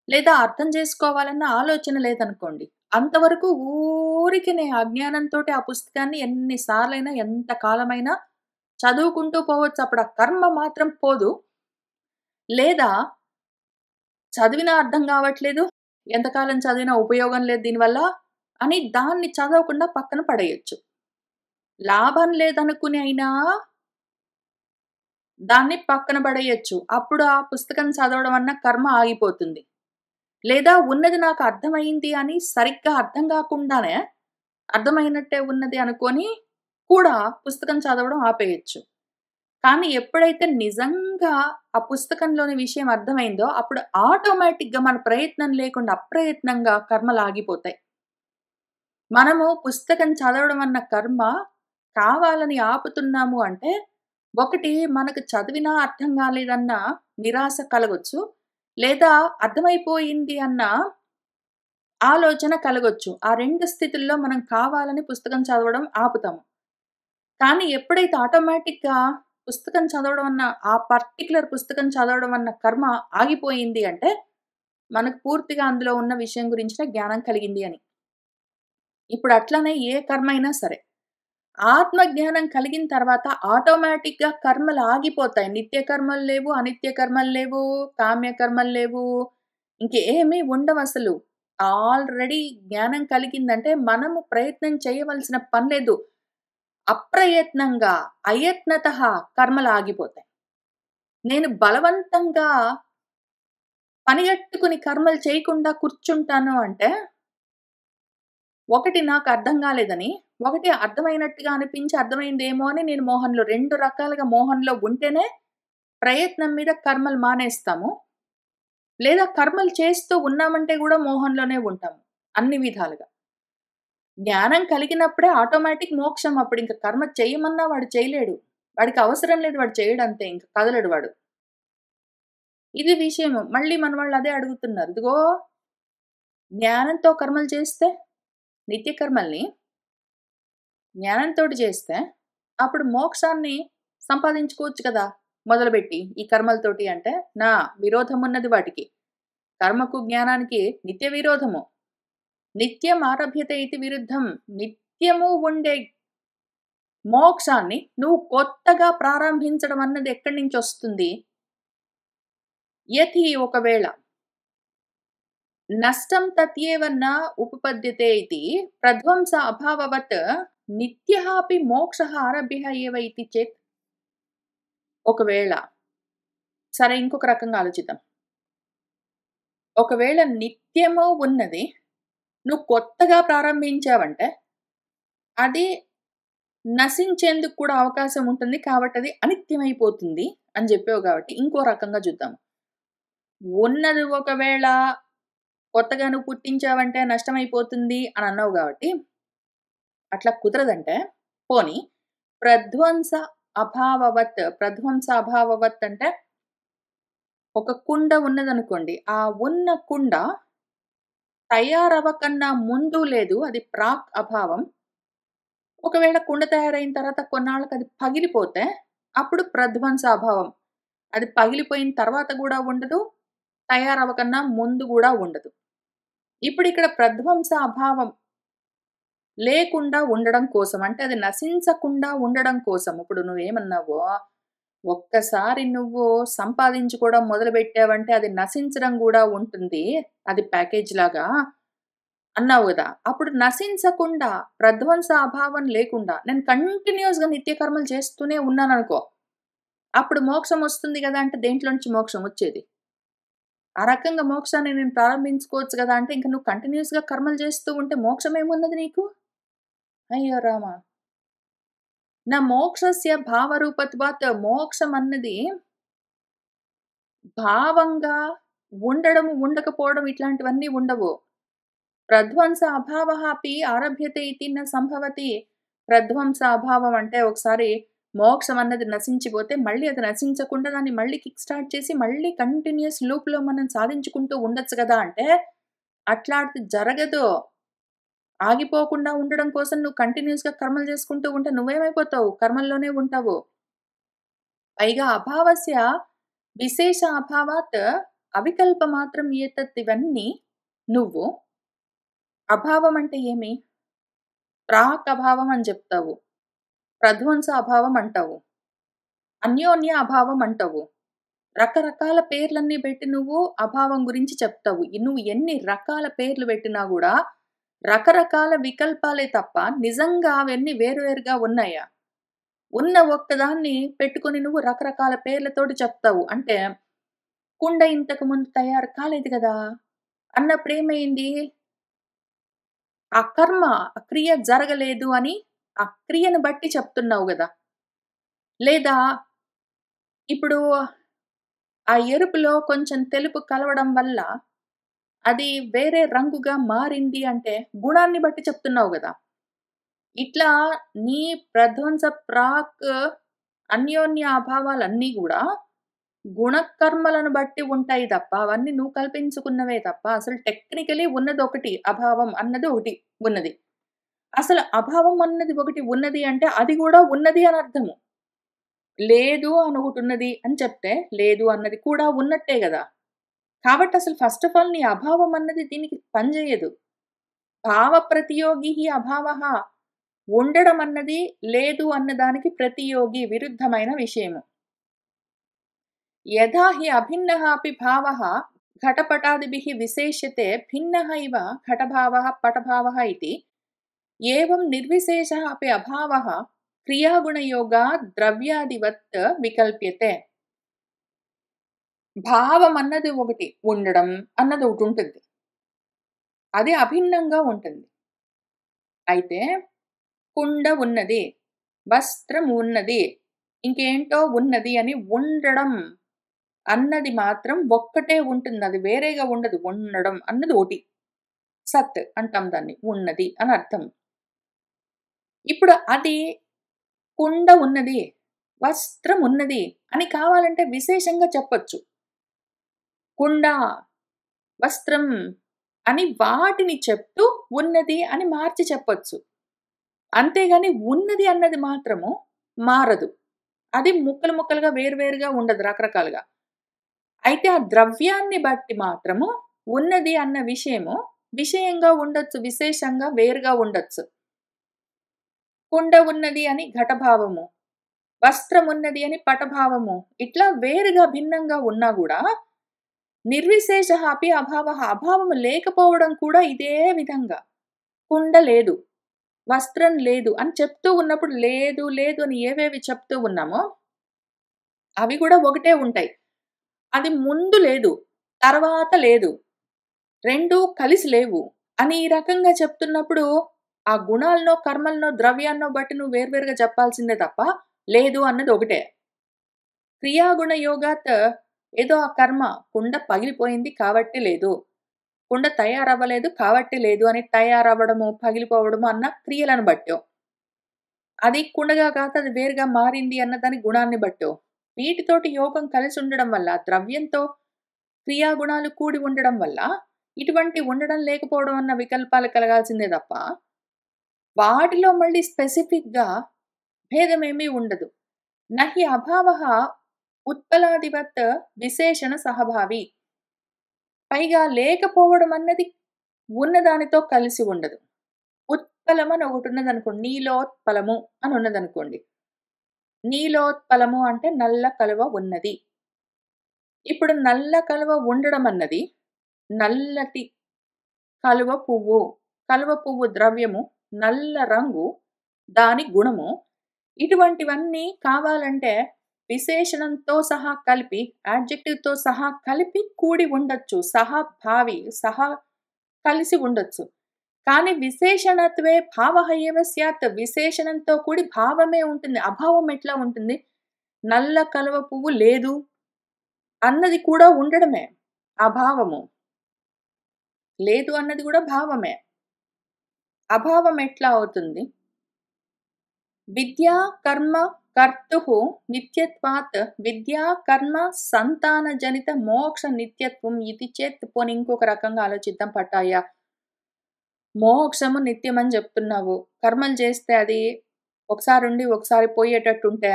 Speaker 1: లేదా అర్థం చేసుకోవాలన్న ఆలోచన లేదనుకోండి, అంతవరకు ఊరికనే అజ్ఞానంతోటి ఆ పుస్తకాన్ని ఎన్ని సార్లైనా, ఎంత కాలమైనా చదువుకుంటూ పోవచ్చు. అప్పుడు ఆ కర్మ మాత్రం పోదు. లేదా చదివినా అర్థం గావట్లేదు, ఎంతకాలం చదివినా ఉపయోగం లేదు దీనివల్ల అని దాన్ని చదవకుండా పక్కన పడేయొచ్చు. లాభం లేదనుకుని అయినా దాన్ని పక్కన పడేయొచ్చు. అప్పుడు ఆ పుస్తకం చదవడం అన్న కర్మ ఆగిపోతుంది. లేదా ఉన్నది నాకు అర్థమయింది అని సరిగ్గా అర్థం గాకుండానే, అర్థమైనట్టే ఉన్నది అనుకోని కూడా పుస్తకం చదవడం ఆపేయొచ్చు. కానీ ఎప్పుడైతే నిజంగా ఆ పుస్తకంలోని విషయం అర్థమైందో, అప్పుడు ఆటోమేటిక్‌గా మన ప్రయత్నం లేకుండా అప్రయత్నంగా కర్మలాగిపోతాయి. మనము పుస్తకం చదవడం అన్న కర్మ కావాలని ఆపుతున్నాము అంటే, ఒకటి మనకు చదివినా అర్థం కాలేదన్న నిరాశ కలగొచ్చు. లేదా అర్థమైపోయింది అన్న ఆలోచన కలగొచ్చు. ఆ 2 స్థితుల్లో మనం కావాలని పుస్తకం చదవడం ఆపుతాము. కానీ ఎప్పుడైతే ఆటోమేటిక్‌గా పుస్తకం చదవడం అన్న ఆ పర్టిక్యులర్ పుస్తకం చదవడం అన్న కర్మ ఆగిపోయింది అంటే, మనకు పూర్తిగా అందులో ఉన్న విషయం గురించిన జ్ఞానం కలిగింది అని. ఇప్పుడు అట్లనే ఏ కర్మ అయినా సరే. ఆత్మ జ్ఞానం కలిగిన తర్వాత ఆటోమేటిక్‌గా కర్మలు ఆగిపోతాయి. నిత్య కర్మలు లేవు, అనిత్య కర్మలు లేవు, కామ్య కర్మలు లేవు. ఇంకేమీ ఉండవసలు. ఆల్రెడీ జ్ఞానం కలిగిందంటే మనము ప్రయత్నం చేయవలసిన పని లేదు. అప్రయత్నంగా, అయత్నతః కర్మలు ఆగిపోతాయి. నేను బలవంతంగా పనిగట్టుకుని కర్మలు చేయకుండా కూర్చుంటాను అంటే, ఒకటి నాకు అర్థం కాలేదని, ఒకటి అర్థమైనట్టుగా అనిపించి అర్థమైందేమో అని నేను మోహంలో 2 రకాలుగా మోహంలో ఉంటేనే ప్రయత్నం మీద కర్మలు మానేస్తాము. లేదా కర్మలు చేస్తూ ఉన్నామంటే గూడా మోహంలోనే ఉంటాము. అన్ని విధాలుగా. జ్ఞానం కలిగినప్పుడే ఆటోమేటిక్ మోక్షం అప్పుడింక కర్మ చెయ్యమన్నా వాడు చేయలేడు. వాడికి అవసరం లేదు వాడు చేయడంతే ఇంక కదలడు వాడు. ఇది విషయము. మళ్ళీ మన వాళ్ళు అదే అడుగుతున్నారు. ఇదిగో జ్ఞానంతో కర్మలు చేస్తే నిత్య కర్మల్ని జ్ఞానంతోటి చేస్తే అప్పుడు మోక్షాన్ని సంపాదించుకోవచ్చు కదా! మొదలుబెట్టి ఈ కర్మలతోటి అంటే, నా విరోధమున్నది వాటికి. కర్మకు, జ్ఞానానికి నిత్య విరోధము. నిత్యం ఆరభ్యతే ఇతి విరుద్ధం. నిత్యము ఉండే మోక్షాన్ని నువ్వు కొత్తగా ప్రారంభించడం అన్నది ఎక్కడి నుంచొస్తుంది? యతి ఒకవేళ నష్టం తత్యేవ న ఉపపద్యతే ఇతి ప్రధ్వంస అభావవత్ నిత్యః అపి మోక్షః ఆరభ్యః ఏవ ఇతి చేత్ ఒకవేళ సరే ఇంకొక రకంగా ఆలోచిద్దాం. ఒకవేళ నిత్యము ఉన్నది నువ్వు కొత్తగా ప్రారంభించావంటే అది నశించేందుకు కూడా అవకాశం ఉంటుంది. కాబట్టి అది అనిత్యమైపోతుంది అని జెప్పావు గాబట్టి ఇంకో రకంగా జూద్దాం. ఉన్నది ఒకవేళ కొత్తగా నువ్వు పుట్టించావంటే నష్టమైపోతుంది అని అన్నావు గాబట్టి, అట్లా కుదరదంటే, పోనీ ప్రధ్వంస ప్రధ్వంస అభావవత్ అంటే, ఒక కుండ ఉన్నదనుకోండి. ఆ ఉన్న కుండ తయారవ్వకన్నా ముందు లేదు. అది ప్రాక్ అభావం. ఒకవేళ కుండ తయారైన తర్వాత కొన్నాళ్ళకి అది పగిలిపోతే, అప్పుడు ప్రధ్వంస అభావం. అది పగిలిపోయిన తర్వాత గూడా ఉండదు. తయారవ్వకన్నా ముందు గూడా ఉండదు. ఇప్పుడిక్కడ ప్రధ్వంస అభావం లేకుండా ఉండడం కోసం. అంటే అది నశించకుండా ఉండడం కోసం. ఇప్పుడు నువ్వేమన్నావో, ఒక్కసారి నువ్వు సంపాదించుకోవడం మొదలుపెట్టావంటే అది నశించడం గూడా ఉంటుంది. అది ప్యాకేజ్‌లాగా అన్నావు గదా! అప్పుడు నశించకుండా, ప్రధ్వంస అభావం లేకుండా నేను కంటిన్యూయస్‌గా నిత్య కర్మలు చేస్తూనే ఉన్నాననుకో. అప్పుడు మోక్షం వస్తుంది గదా! అంటే దేంట్లో నుంచి మోక్షం వచ్చేది? ఆ రకంగా మోక్షాన్ని నేను ప్రారంభించుకోవచ్చు గదా! అంటే ఇంక నువ్వు కంటిన్యూయస్‌గా కర్మలు చేస్తూ ఉంటే మోక్షం ఏమున్నది నీకు? అయ్యో రామా! నా మోక్షస్య భావరూపత్వాత్ మోక్షమన్నది భావంగా ఉండడం, ఉండకపోవడం ఇట్లాంటివన్నీ ఉండవు. ప్రధ్వంస అభావః అపి ఆరభ్యతే ఇతి న సంభవతి. ప్రధ్వంస అభావం అంటే ఒకసారి మోక్షం అన్నది నశించిపోతే మళ్ళీ అది నశించకుండా దాన్ని మళ్ళీ కిక్ స్టార్ట్ చేసి మళ్ళీ కంటిన్యూయస్ లూప్‌లో మనం సాధించుకుంటూ ఉండొచ్చు గదా! అంటే అట్లాంటిది జరగదు. ఆగిపోకుండా ఉండడం కోసం నువ్వు కంటిన్యూయస్‌గా కర్మలు చేసుకుంటూ ఉంటే నువ్వేమైపోతావు? కర్మల్లోనే ఉంటావు. పైగా అభావస్య విశేష అభావాత్ అవికల్ప మాత్రం ఏతత్ ఇవన్నీ నువ్వు అభావం అంటే ఏమి? ప్రాక్ అభావం అని చెప్తావు. ప్రధ్వంస అభావం అంటావు. అన్యోన్య అభావం అంటావు. రకరకాల పేర్లన్నీ పెట్టి నువ్వు అభావం గురించి చెప్తావు. నువ్వు ఎన్ని రకాల పేర్లు పెట్టినా గూడా రకరకాల వికల్పాలే తప్ప నిజంగా అవన్నీ వేరు వేరుగా ఉన్నాయా? ఉన్న ఒక్కదాన్ని పెట్టుకొని నువ్వు రకరకాల పేర్లతోటి చెప్తావు. అంటే కుండ ఇంతకు ముందు తయారు కాలేదు గదా! అన్నప్పుడేమైంది? ఆ కర్మ, ఆ క్రియ జరగలేదు అని ఆ క్రియను బట్టి చెప్తున్నావు గదా! లేదా ఇప్పుడు ఆ ఎరుపులో కొంచెం తెలుపు కలవడం వల్ల అది వేరే రంగుగా మారింది అంటే గుణాన్ని బట్టి చెప్తున్నావు గదా! ఇట్లా నీ ప్రధ్వంస ప్రాక్ అన్యోన్య అభావాలన్నీ గూడా గుణకర్మలను బట్టి ఉంటాయి తప్ప, అవన్నీ నువ్వు కల్పించుకున్నవే తప్ప, అసలు టెక్నికలీ ఉన్నదొకటి. అభావం అన్నది ఒకటి ఉన్నది. అసలు అభావం అన్నది ఒకటి ఉన్నది అంటే, అది గూడా ఉన్నది అని అర్థము. లేదు అని ఒకటున్నది అని చెప్తే, లేదు అన్నది కూడా ఉన్నట్టే గదా! కాబట్టి అసలు ఫస్ట్ ఆఫ్ ఆల్ నీ అభావం అన్నది దీనికి పనిజేయదు. భావ ప్రతియోగి అభావః ఉండడం అన్నది లేదు అన్నదానికి ప్రతియోగి విరుద్ధమైన విషయము. యథా హి అభిన్నః అపి భావः ఘటపటాదిభిः విశేష్యతే భిన్నः ఇవ ఘటభావः పటభావः ఇతి ఏవం నిర్విశేషः అపి అభావः క్రియాగుణయోగాత్ ద్రవ్యాదివత్ వికల్ప్యతే. భావం అన్నది ఒకటి, ఉండడం అన్నది ఒకటుంటుంది. అది అభిన్నంగా ఉంటుంది. అయితే కుండ ఉన్నది, వస్త్రం ఉన్నది, ఇంకేంటో ఉన్నది అని ఉండడం అన్నది మాత్రం ఒక్కటే ఉంటుంది. అది వేరేగా ఉండదు. ఉండడం అన్నది ఓటి. సత్ అంటాం దాన్ని. ఉన్నది అని అర్థం. ఇప్పుడు అది కుండ ఉన్నది, వస్త్రం ఉన్నది అని కావాలంటే విశేషంగా చెప్పొచ్చు. కుండ, వస్త్రం అని వాటిని చెప్తూ ఉన్నది అని మార్చి చెప్పొచ్చు. అంతేగాని ఉన్నది అన్నది మాత్రము మారదు. అది ముక్కలు ముక్కలుగా వేరువేరుగా ఉండదు రకరకాలుగా. అయితే ఆ ద్రవ్యాన్ని బట్టి మాత్రము ఉన్నది అన్న విషయము విషయంగా ఉండొచ్చు. విశేషంగా వేరుగా ఉండొచ్చు. కుండ ఉన్నది అని ఘటభావము, వస్త్రం ఉన్నది అని పటభావము. ఇట్లా వేరుగా భిన్నంగా ఉన్నా గూడా నిర్విశేషః అపి అభావః అభావము లేకపోవడం కూడా ఇదే విధంగా. కుండ లేదు, వస్త్రం లేదు అని చెప్తూ ఉన్నప్పుడు లేదు, లేదు అని ఏవేవి చెప్తూ ఉన్నామో అవి కూడా ఒకటే ఉంటాయి. అది ముందు లేదు, తర్వాత లేదు. 2 కలిసి లేవు అని ఈ రకంగా చెప్తున్నప్పుడు ఆ గుణాలనో, కర్మలనో, ద్రవ్యాన్నో బట్టి నువ్వు వేర్వేరుగా చెప్పాల్సిందే తప్ప లేదు అన్నది ఒకటే. క్రియాగుణ యోగాత్ ఏదో ఆ కర్మ కుండ పగిలిపోయింది కాబట్టి లేదు. కుండ తయారవ్వలేదు కాబట్టి లేదు అని తయారవ్వడము, పగిలిపోవడము అన్న క్రియలను బట్టో. అది కుండగా కాక అది వేరుగా మారింది అన్న దాని గుణాన్ని బట్టో. వీటితోటి యోగం కలిసి ఉండడం వల్ల, ద్రవ్యంతో క్రియాగుణాలు కూడి ఉండడం వల్ల ఇటువంటి ఉండడం లేకపోవడం అన్న వికల్పాలు కలగాల్సిందే తప్ప వాటిలో మళ్ళీ స్పెసిఫిక్‌గా భేదమేమీ ఉండదు. నహి అభావః ఉత్పలాదివత్ విశేషణ సహభావి. పైగా లేకపోవడం అన్నది ఉన్నదానితో కలిసి ఉండదు. ఉత్పలం అని ఒకటున్నదనుకోండి. నీలోత్పలము అని ఉన్నదనుకోండి. నీలోత్పలము అంటే నల్ల కలువ ఉన్నది. ఇప్పుడు నల్ల కలువ ఉండడం అన్నది నల్లటి కలువ పువ్వు. కలువ పువ్వు ద్రవ్యము, నల్ల రంగు, దాని గుణము. ఇటువంటివన్నీ కావాలంటే విశేషణంతో సహా కలిపి, యాడ్జెక్టివ్‌తో సహా కలిపి కూడి ఉండొచ్చు. సహభావి, కలిసి ఉండొచ్చు. కానీ విశేషణత్వే భావః ఏవ స్యాత్. విశేషణంతో కూడి భావమే ఉంటుంది. అభావం ఎట్లా ఉంటుంది? నల్ల కలువ పువ్వు లేదు అన్నది కూడా ఉండడమే అభావము. లేదు అన్నది కూడా భావమే. అభావం ఎట్లా అవుతుంది? విద్యా కర్మ కర్తుః నిత్యత్వాత్ విద్యా కర్మ సంతాన జనిత మోక్ష నిత్యత్వం ఇది చేత్. పోనీ ఇంకొక రకంగా ఆలోచిద్దాం పట్టాయ్యా. మోక్షము నిత్యం అని చెప్తున్నావు. కర్మలు చేస్తే అది ఒకసారి ఉండి ఒకసారి పోయేటట్టుంటే,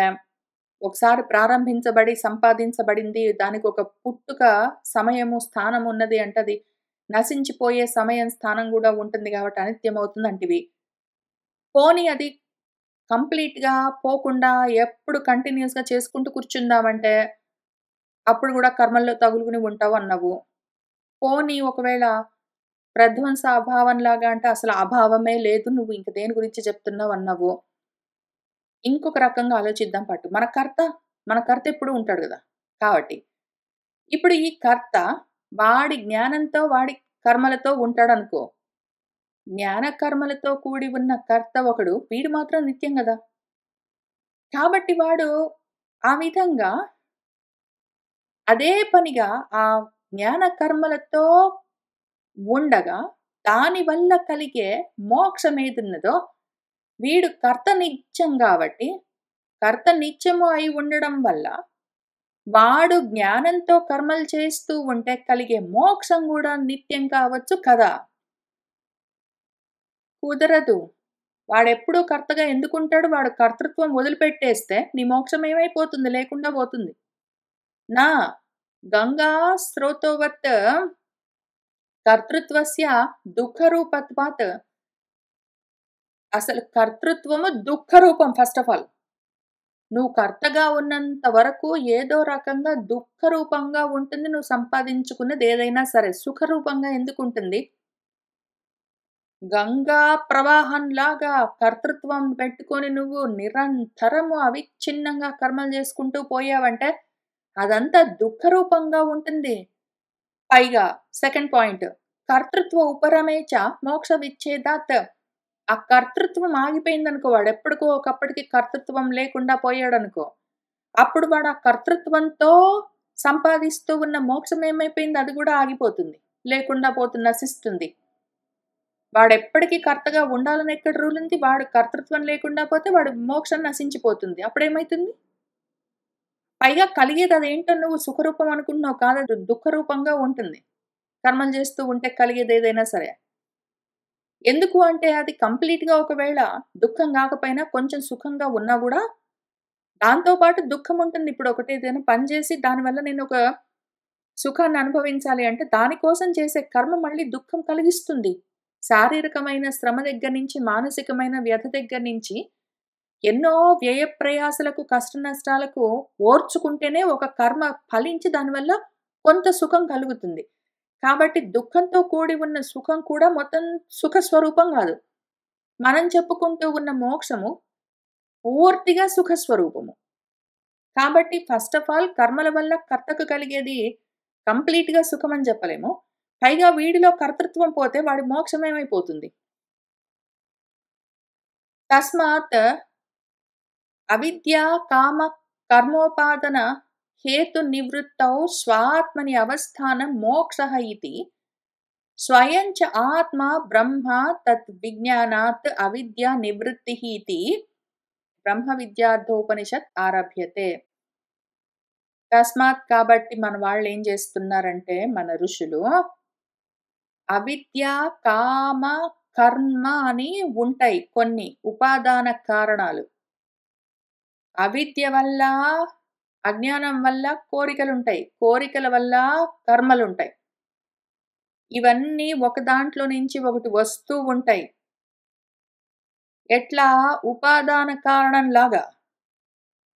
Speaker 1: ఒకసారి ప్రారంభించబడి సంపాదించబడింది దానికి ఒక పుట్టుక సమయము, స్థానం ఉన్నది అంటే అది నశించిపోయే సమయం, స్థానం కూడా ఉంటుంది కాబట్టి అనిత్యం అవుతుంది అంటివి. పోనీ అది కంప్లీట్‌గా పోకుండా ఎప్పుడు కంటిన్యూయస్‌గా చేసుకుంటూ కూర్చుందామంటే, అప్పుడు గూడా కర్మల్లో తగులుకుని ఉంటావు అన్నావు. పోనీ ఒకవేళ ప్రధ్వంస అభావంలాగా అంటే అసలు అభావమే లేదు. నువ్వు ఇంక దేని గురించి చెప్తున్నావు అన్నావు. ఇంకొక రకంగా ఆలోచిద్దాం పట్టు. మన కర్త ఎప్పుడూ ఉంటాడు గదా! కాబట్టి. ఇప్పుడు ఈ కర్త వాడి జ్ఞానంతో, వాడి కర్మలతో ఉంటాడనుకో. జ్ఞాన కర్మలతో కూడి ఉన్న కర్త ఒకడు. వీడు మాత్రం నిత్యం గదా! కాబట్టి వాడు ఆ విధంగా అదే పనిగా ఆ జ్ఞాన కర్మలతో ఉండగా, దానివల్ల కలిగే మోక్షమేదున్నదో, వీడు కర్త నిత్యం గాబట్టి, కర్త నిత్యము అయి ఉండడం వల్ల, వాడు జ్ఞానంతో కర్మలు చేస్తూ ఉంటే కలిగే మోక్షం గూడా నిత్యం కావచ్చు కదా! కుదరదు. వాడెప్పుడూ కర్తగా ఎందుకుంటాడు? వాడు కర్తృత్వం వదిలిపెట్టేస్తే నీ మోక్షం ఏమైపోతుంది? లేకుండా పోతుంది. నా గంగా స్రోతోవత్ కర్తృత్వస్య దుఃఖరూపత్వాత్ అసలు కర్తృత్వము దుఃఖరూపం ఫస్ట్ ఆఫ్ ఆల్. నువ్వు కర్తగా ఉన్నంత వరకు ఏదో రకంగా దుఃఖరూపంగా ఉంటుంది నువ్వు సంపాదించుకున్నది ఏదైనా సరే. సుఖరూపంగా ఎందుకుంటుంది? గంగా ప్రవాహంలాగా కర్తృత్వం పెట్టుకొని నువ్వు నిరంతరము అవిచ్ఛిన్నంగా కర్మలు చేసుకుంటూ పోయావంటే అదంతా దుఃఖరూపంగా ఉంటుంది. పైగా సెకండ్ పాయింట్ కర్తృత్వ ఉపరమే చ మోక్ష విచ్ఛేదాత్. ఆ కర్తృత్వం ఆగిపోయిందనుకో వాడెప్పటికో ఒకప్పటికి కర్తృత్వం లేకుండా పోయాడనుకో, అప్పుడు వాడు ఆ కర్తృత్వంతో సంపాదిస్తూ ఉన్న మోక్షం ఏమైపోయింది? అది కూడా ఆగిపోతుంది. లేకుండా పోతుంది, నశిస్తుంది. వాడెప్పటికి కర్తగా ఉండాలని ఎక్కడ రూల్ ఉంది? వాడు కర్తృత్వం లేకుండా పోతే వాడి మోక్షం నశించిపోతుంది. అప్పుడేమైతుంది? పైగా కలిగేది అదేంటో నువ్వు సుఖరూపం అనుకుంటున్నావు కాదది దుఃఖరూపంగా ఉంటుంది. కర్మలు చేస్తూ ఉంటే కలిగేది ఏదైనా సరే. ఎందుకు అంటే అది కంప్లీట్‌గా ఒకవేళ దుఃఖం గాకపోయినా కొంచెం సుఖంగా ఉన్నా గూడా దాంతో పాటు దుఃఖం ఉంటుంది. ఇప్పుడు ఏదైనా పని చేసి దానివల్ల నేనొక సుఖాన్ని అనుభవించాలి అంటే దాని కోసం చేసే కర్మ మళ్ళీ దుఃఖం కలిగిస్తుంది. శారీరకమైన శ్రమ దగ్గర నుంచి, మానసికమైన వ్యధ దగ్గర నుంచి ఎన్నో వ్యయ ప్రయాసలకు, కష్ట నష్టాలకు ఓర్చుకుంటేనే ఒక కర్మ ఫలించి దానివల్ల కొంత సుఖం కలుగుతుంది. కాబట్టి దుఃఖంతో కూడి ఉన్న సుఖం కూడా మొత్తం సుఖ స్వరూపం గాదు. మనం చెప్పుకుంటూ ఉన్న మోక్షము పూర్తిగా సుఖ స్వరూపము. కాబట్టి ఫస్ట్ ఆఫ్ ఆల్ కర్మల వల్ల కర్తకు కలిగేది కంప్లీట్‌గా సుఖమని చెప్పలేము. పైగా వీడిలో కర్తృత్వం పోతే వాడి మోక్షం ఏమైపోతుంది? తస్మాత్ అవిద్యా కామ కర్మోపాదన హేతు నివృత్తౌ స్వాత్మని అవస్థానం మోక్షః ఇతి స్వయం చ ఆత్మ బ్రహ్మ తత్ విజ్ఞానాత్ అవిద్యా నివృత్తిః ఇతి బ్రహ్మ విద్యార్థోపనిషత్ ఆరభ్యతే. తస్మాత్ కాబట్టి మన వాళ్ళు ఏం చేస్తున్నారంటే మన ఋషులు అవిద్య, కామ, కర్మ అని ఉంటాయి కొన్ని ఉపాదాన కారణాలు. అవిద్య వల్ల, అజ్ఞానం వల్ల కోరికలుంటాయి. కోరికల వల్ల కర్మలుంటాయి. ఇవన్నీ ఒక దాంట్లో నుంచి ఒకటి వస్తూ ఉంటాయి. ఎట్లా ఉపాదాన కారణంలాగా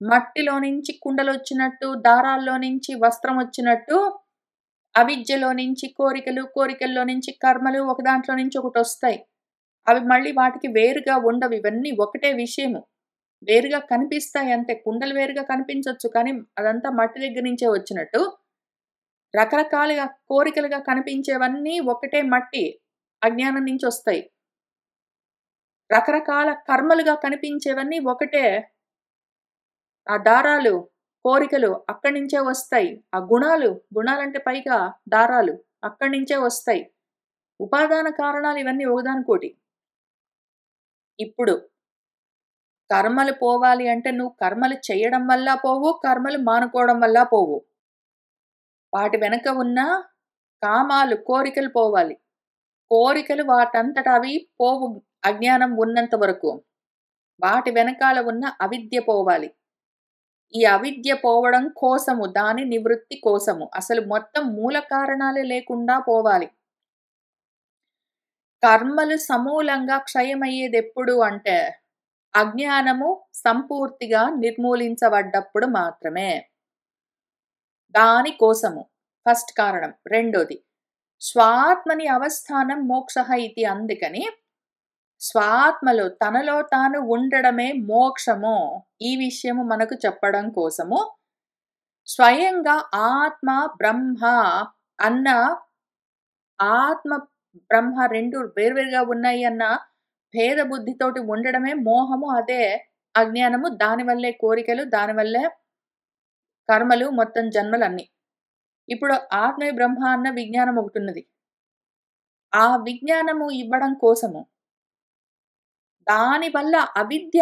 Speaker 1: మట్టిలో నుంచి కుండలొచ్చినట్టు, దారాల్లో నుంచి వస్త్రం వచ్చినట్టు అవిద్యలో నుంచి కోరికలు, కోరికల్లో నుంచి కర్మలు ఒక దాంట్లో నుంచి ఒకటొస్తాయి. అవి మళ్ళీ వాటికి వేరుగా ఉండవు. ఇవన్నీ ఒకటే విషయము. వేరుగా కనిపిస్తాయి అంతే. కుండలు వేరుగా కనిపించొచ్చు. కానీ అదంతా మట్టి దగ్గర నుంచే వచ్చినట్టు రకరకాలుగా కోరికలుగా కనిపించేవన్నీ ఒకటే మట్టి. అజ్ఞానం నుంచొస్తాయి. రకరకాల కర్మలుగా కనిపించేవన్నీ ఒకటే. ఆ దారాలు, కోరికలు అక్కడి నుంచే వస్తాయి. ఆ గుణాలంటే పైగా దారాలు అక్కడి నుంచే వస్తాయి. ఉపాదాన కారణాలు ఇవన్నీ ఒకదానికోటి. ఇప్పుడు కర్మలు పోవాలి అంటే నువ్వు కర్మలు చేయడం వల్ల పోవు, కర్మలు మానుకోవడం వల్ల పోవు. వాటి వెనక ఉన్న కామాలు, కోరికలు పోవాలి. కోరికలు వాటంతట అవి పోవు అజ్ఞానం ఉన్నంత వరకు. వాటి వెనకాల ఉన్న అవిద్య పోవాలి. ఈ అవిద్య పోవడం కోసము, దాని నివృత్తి కోసము. అసలు మొత్తం మూల కారణాలే లేకుండా పోవాలి. కర్మలు సమూలంగా క్షయమయ్యేదెప్పుడు అంటే, అజ్ఞానము సంపూర్తిగా నిర్మూలించబడ్డప్పుడు మాత్రమే. దాని కోసము. ఫస్ట్ కారణం. రెండోది, స్వాత్మని అవస్థానం మోక్షః ఇతి అందుకని స్వాత్మలో తనలో తాను ఉండడమే మోక్షము. ఈ విషయము మనకు చెప్పడం కోసము స్వయంగా ఆత్మ, బ్రహ్మ అన్న ఆత్మ, బ్రహ్మ 2 వేర్వేరుగా ఉన్నాయి అన్న భేద బుద్ధితోటి ఉండడమే మోహము. అదే అజ్ఞానము. దానివల్లే కోరికలు, దానివల్లే కర్మలు, మొత్తం జన్మలన్నీ. ఇప్పుడు ఆత్మే బ్రహ్మ అన్న విజ్ఞానం ఒకటున్నది. ఆ విజ్ఞానము ఇవ్వడం కోసము దానివల్ల అవిద్య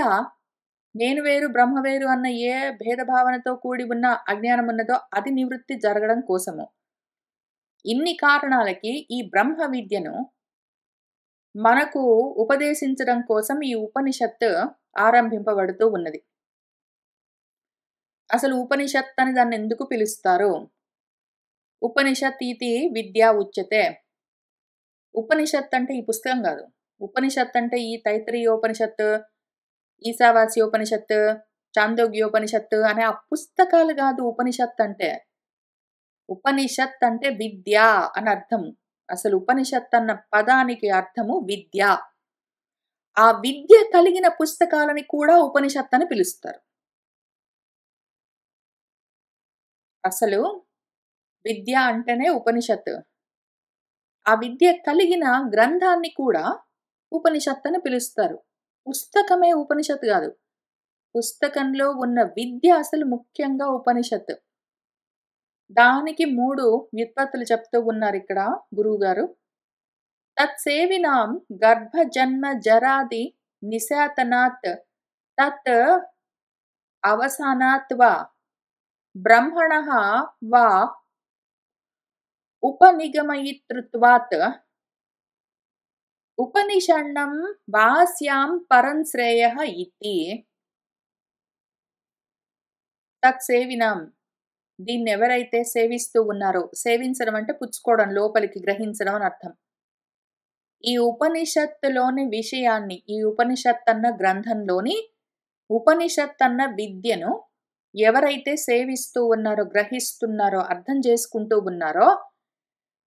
Speaker 1: నేను వేరు, బ్రహ్మ వేరు అన్న ఏ భేదభావనతో కూడి ఉన్న అజ్ఞానం ఉన్నదో అది నివృత్తి జరగడం కోసము. ఇన్ని కారణాలకి ఈ బ్రహ్మ విద్యను మనకు ఉపదేశించడం కోసం ఈ ఉపనిషత్తు ఆరంభింపబడుతూ ఉన్నది. అసలు ఉపనిషత్ అని దాన్నెందుకు పిలుస్తారు? ఉపనిషత్ ఇతి విద్యా ఉచ్యతే. ఉపనిషత్ అంటే ఈ పుస్తకం గాదు. ఉపనిషత్ అంటే ఈ తైత్తరీయోపనిషత్తు, ఈశావాస్యోపనిషత్తు, చాందోగ్యోపనిషత్తు అనే ఆ పుస్తకాలు గాదు ఉపనిషత్ అంటే. ఉపనిషత్ అంటే విద్య అని అర్థం. అసలు ఉపనిషత్ అన్న పదానికి అర్థము విద్య. ఆ విద్య కలిగిన పుస్తకాలని కూడా ఉపనిషత్ అని పిలుస్తారు. అసలు విద్య అంటేనే ఉపనిషత్. ఆ విద్య కలిగిన గ్రంథాన్ని కూడా ఉపనిషత్ అని పిలుస్తారు. పుస్తకమే ఉపనిషత్ గాదు. పుస్తకంలో ఉన్న విద్య అసలు ముఖ్యంగా ఉపనిషత్. దానికి 3 వ్యుత్పత్తులు చెప్తూ ఉన్నారిక్కడ గురువుగారు. తత్సేవినాం గర్భజన్మ జరాది నిశాతనాత్ తత్ అవసానాత్ వా బ్రహ్మణః వా ఉపనిగమయితృత్వాత్ ఉపనిషణ్ణం వాస్యాం పరం శ్రేయః ఇతి. తత్సేవినాం దీన్నెవరైతే సేవిస్తూ ఉన్నారో, సేవించడం అంటే పుచ్చుకోవడం, లోపలికి గ్రహించడం అని అర్థం. ఈ ఉపనిషత్తులోని విషయాన్ని, ఈ ఉపనిషత్ అన్న గ్రంథంలోని ఉపనిషత్ అన్న విద్యను ఎవరైతే సేవిస్తూ ఉన్నారో, గ్రహిస్తున్నారో, అర్థం చేసుకుంటూ ఉన్నారో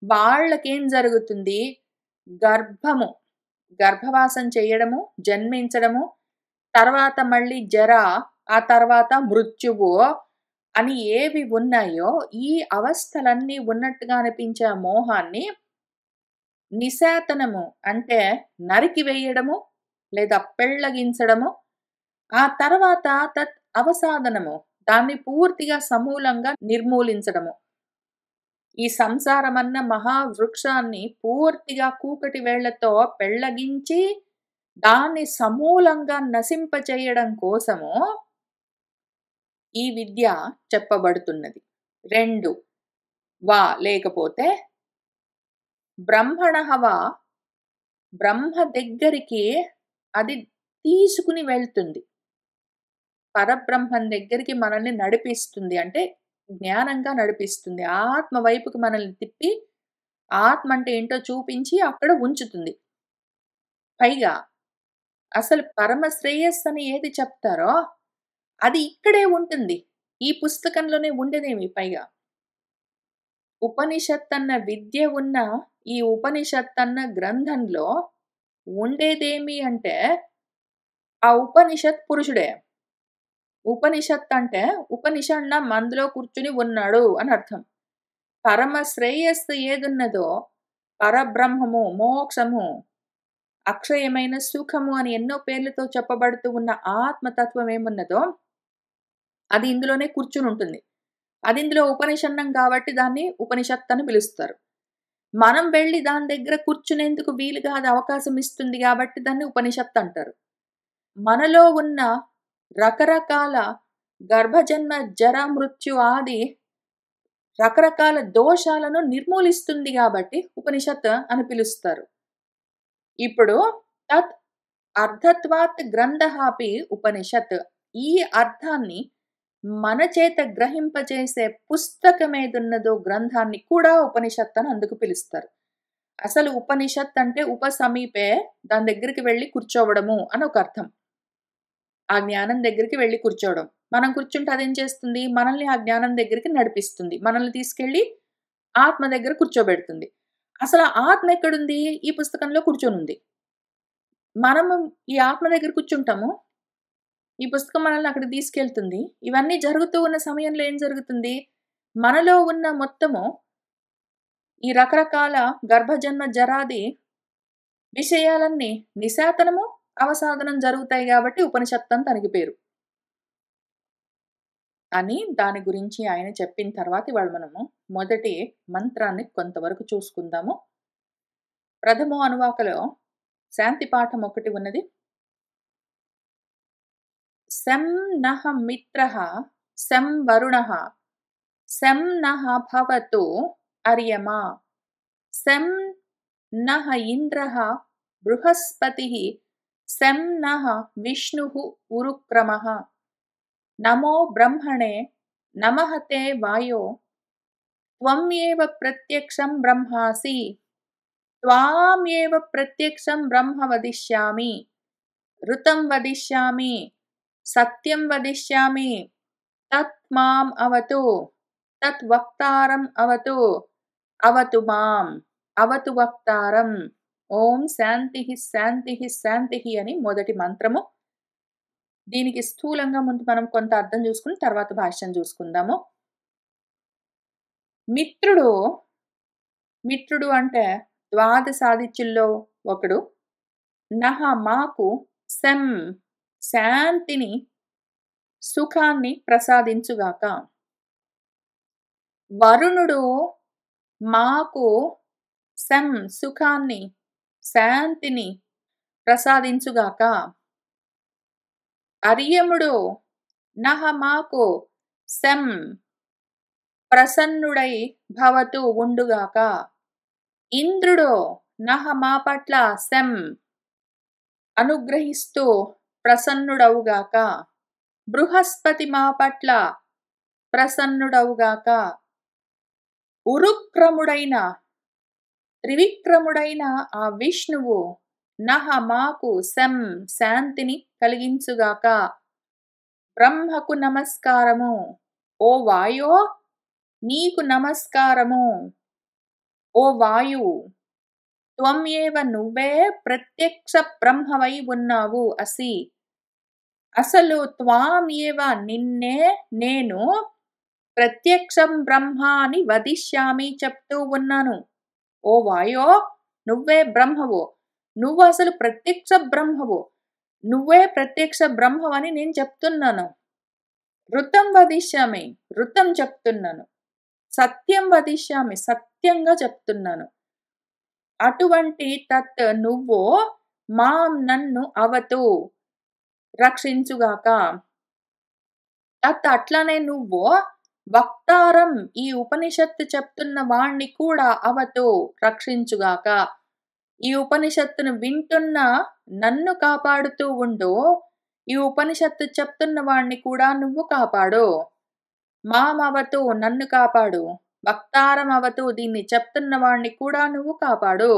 Speaker 1: వాళ్ళకేం జరుగుతుంది? గర్భవాసం చేయడము, జన్మించడము, తర్వాత మళ్ళీ జర, ఆ తర్వాత మృత్యువు అని ఏవి ఉన్నాయో ఈ అవస్థలన్నీ ఉన్నట్టుగా అనిపించే ఆ మోహాన్ని నిశాతనము అంటే నరికివేయడము లేదా పెళ్లగించడము, ఆ తర్వాత తత్ అవసాదనము దాన్ని పూర్తిగా సమూలంగా నిర్మూలించడము. ఈ సంసారమన్న మహావృక్షాన్ని పూర్తిగా కూకటి వేళ్లతో పెళ్లగించి దాన్ని సమూలంగా నశింపచేయడం కోసము ఈ విద్య చెప్పబడుతున్నది. 2 వా లేకపోతే బ్రహ్మణః వా బ్రహ్మ దగ్గరికి అది తీసుకుని వెళ్తుంది. పరబ్రహ్మం దగ్గరికి మనల్ని నడిపిస్తుంది. అంటే జ్ఞానంగా నడిపిస్తుంది. ఆత్మ వైపుకి మనల్ని తిప్పి ఆత్మ అంటే ఏంటో చూపించి అక్కడ ఉంచుతుంది. పైగా అసలు పరమ శ్రేయస్సని ఏది చెప్తారో అది ఇక్కడే ఉంటుంది. ఈ పుస్తకంలోనే ఉండేదేమి పైగా. ఉపనిషత్ అన్న విద్య ఉన్న ఈ ఉపనిషత్ అన్న గ్రంథంలో ఉండేదేమి అంటే ఆ ఉపనిషత్ పురుషుడే. ఉపనిషత్ అంటే ఉపనిషణ్ణం అందులో కూర్చుని ఉన్నాడు అని అర్థం. పరమ శ్రేయస్సు ఏదున్నదో పరబ్రహ్మము, మోక్షము, అక్షయమైన సుఖము అని ఎన్నో పేర్లతో చెప్పబడుతూ ఉన్న ఆత్మతత్వం ఏమున్నదో అది ఇందులోనే కూర్చుని ఉంటుంది. అది ఇందులో ఉపనిషన్నం కాబట్టి దాన్ని ఉపనిషత్ అని పిలుస్తారు. మనం వెళ్లి దాని దగ్గర కూర్చునేందుకు వీలుగా అది అవకాశం ఇస్తుంది కాబట్టి దాన్ని ఉపనిషత్ అంటారు. మనలో ఉన్న రకరకాల గర్భజన్మ జర మృత్యు ఆది రకరకాల దోషాలను నిర్మూలిస్తుంది కాబట్టి ఉపనిషత్ అని పిలుస్తారు. ఇప్పుడు తత్ అర్థత్వాత్ గ్రంథః అపి ఉపనిషత్. ఈ అర్థాన్ని మన చేత గ్రహింపచేసే పుస్తకం ఏదున్నదో గ్రంథాన్ని కూడా ఉపనిషత్ అని అందుకు పిలుస్తారు. అసలు ఉపనిషత్ అంటే ఉపసమీపే దాని దగ్గరికి వెళ్లి కూర్చోవడము అని ఒక అర్థం. ఆ జ్ఞానం దగ్గరికి వెళ్లి కూర్చోవడం. మనం కూర్చుంటే అదేం చేస్తుంది? మనల్ని ఆ జ్ఞానం దగ్గరికి నడిపిస్తుంది. మనల్ని తీసుకెళ్లి ఆత్మ దగ్గర కూర్చోబెడుతుంది. అసలు ఆ ఆత్మ ఎక్కడుంది? ఈ పుస్తకంలో కూర్చొనుంది. మనము ఈ ఆత్మ దగ్గర కూర్చుంటాము. ఈ పుస్తకం మనల్ని అక్కడికి తీసుకెళ్తుంది. ఇవన్నీ జరుగుతూ ఉన్న సమయంలో ఏం జరుగుతుంది? మనలో ఉన్న మొత్తము ఈ రకరకాల గర్భజన్మ జరాది విషయాలన్నీ నిశాతనము, అవసాదనం జరుగుతాయి గాబట్టి ఉపనిషత్ అని దానికి పేరు. అని దాని గురించి ఆయన చెప్పిన తర్వాత ఇవాళ మనము మొదటి మంత్రాన్ని కొంతవరకు చూసుకుందాము. ప్రథమో అనువాకలో శాంతి పాఠం ఒకటి ఉన్నది. శం నః మిత్రః శం వరుణః శం నః భవతు అర్యమా శం నః ఇంద్రః బృహస్పతిః శం నః విష్ణుః ఉరుక్రమః నమో బ్రహ్మణే నమః తే వాయో త్వమేవ ప్రత్యక్షం బ్రహ్మాసి త్వామేవ ప్రత్యక్షం బ్రహ్మ వదిష్యామి ఋతం వదిష్యామి సత్యం వదిష్యామి తత్ మాం అవతు తత్ వక్తారం అవతు అవతు మాం అవతు వక్తారం. ఓం శాంతిః శాంతిః శాంతిః అని మొదటి మంత్రము. దీనికి స్థూలంగా ముందు మనం కొంత అర్థం చూసుకుని తర్వాత భాష్యం చూసుకుందాము. మిత్రుడు, మిత్రుడు అంటే ద్వాదశాదిత్యుల్లో ఒకడు. నహ మాకు శం శాంతిని సుఖాన్ని ప్రసాదించుగాక. వరుణుడు మాకు శం సుఖాన్ని శాంతిని ప్రసాదించుగాక. అర్యముడు నహ మాకు శం ప్రసన్నుడై భవతు ఉండుగాక. ఇంద్రుడు నహ మా పట్ల శం అనుగ్రహిస్తూ ప్రసన్నుడవుగాక. బృహస్పతి మా పట్ల ప్రసన్నుడవుగాక. ఉరుక్రముడైన త్రివిక్రముడైన ఆ విష్ణువు నహ మాకు శం శాంతిని కలిగించుగాక. బ్రహ్మకు నమస్కారము. ఓ వాయో నీకు నమస్కారము. ఓ వాయువు త్వమేవ నువ్వే ప్రత్యక్ష బ్రహ్మవై ఉన్నావు అసి. అసలు త్వామేవ నిన్నే నేను ప్రత్యక్షం బ్రహ్మ అని వదిష్యామి చెప్తూ ఉన్నాను. ఓ వాయో నువ్వే బ్రహ్మవు, నువ్వు అసలు ప్రత్యక్ష బ్రహ్మవు, నువ్వే ప్రత్యక్ష బ్రహ్మవని నేను చెప్తున్నాను. ఋతం వదిష్యామి ఋతం చెప్తున్నాను. సత్యం వదిష్యామి సత్యంగా చెప్తున్నాను. అటువంటి తత్ నువ్వు మాం నన్ను అవతు రక్షించుగాక. తత్ అట్లనే నువ్వు వక్తారం ఈ ఉపనిషత్తు చెప్తున్న వాణ్ణి కూడా అవతు రక్షించుగాక. ఈ ఉపనిషత్తును వింటున్న నన్ను కాపాడుతూ ఉండు. ఈ ఉపనిషత్తు చెప్తున్న వాణ్ణి కూడా నువ్వు కాపాడు. మామవతు నన్ను కాపాడు. వక్తారం అవతు దీన్ని చెప్తున్న వాణ్ణి కూడా నువ్వు కాపాడు.